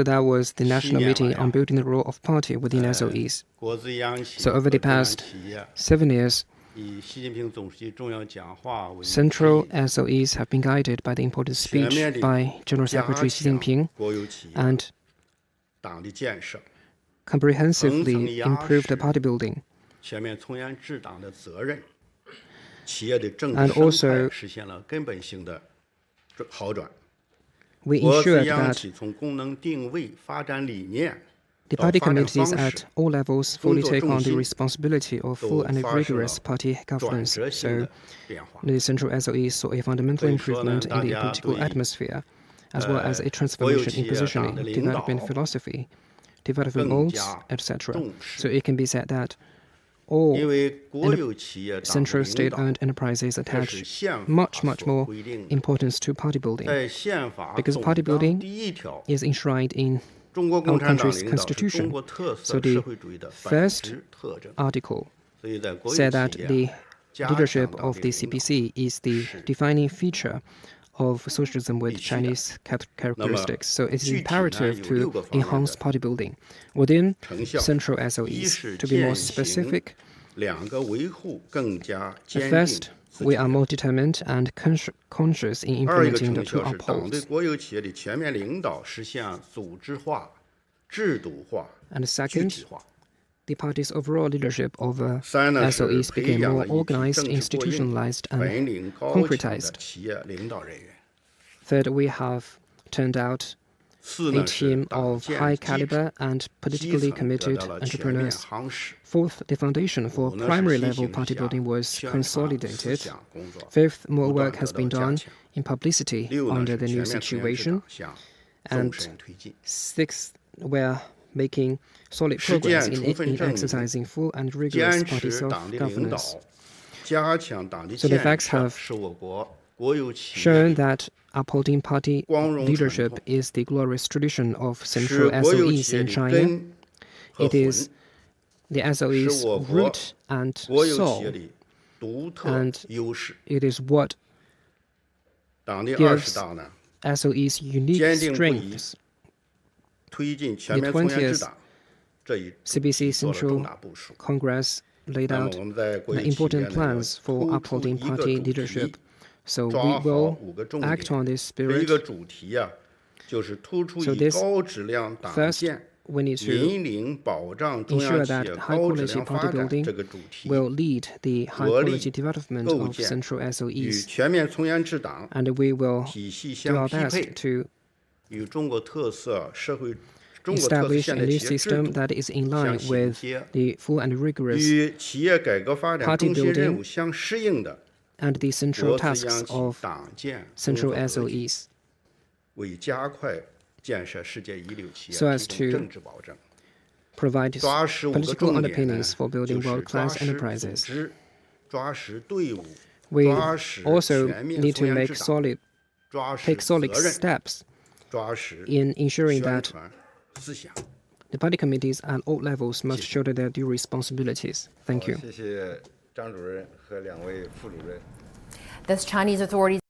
that was the national meeting on building the role of party within SOEs. So over the past 7 years, central SOEs have been guided by the important speech by General Secretary Xi Jinping and comprehensively improved the party building. And also, we ensured that the party committees at all levels fully take on the responsibility of full and rigorous party governance. So the central SOE saw a fundamental improvement in the political atmosphere, as well as a transformation in positioning, development philosophy, development modes, etc. So it can be said that all central state-owned enterprises attach much more importance to party building, because party building is enshrined in our country's constitution. So the first article said that the leadership of the CPC is the defining feature of socialism with Chinese characteristics. So it's imperative to enhance party building within central SOEs. To be more specific, first, we are more determined and conscious in implementing the two upholds. And second, the party's overall leadership over SOEs became more organized, institutionalized, and concretized. Third, we have turned out a team of high caliber and politically committed entrepreneurs. Fourth, the foundation for primary level party building was consolidated. Fifth, more work has been done in publicity under the new situation. And sixth, we're making solid progress in exercising full and rigorous party self-governance. So the facts have shown that upholding party leadership is the glorious tradition of central SOEs in China. It is the SOE's root and soul, and it is what gives SOE's unique strengths. The 20th CPC Central Congress laid out important plans for upholding party leadership. So we will act on this spirit. So this, first, we need to ensure that high-quality party building will lead the high-quality development of central SOEs. And we will do our best to establish a new system that is in line with the full and rigorous party building and the central tasks of central SOEs, so as to provide political underpinnings for building world-class enterprises. We also need to take solid steps in ensuring that the party committees at all levels must shoulder their due responsibilities. Thank you. Thus, Chinese authorities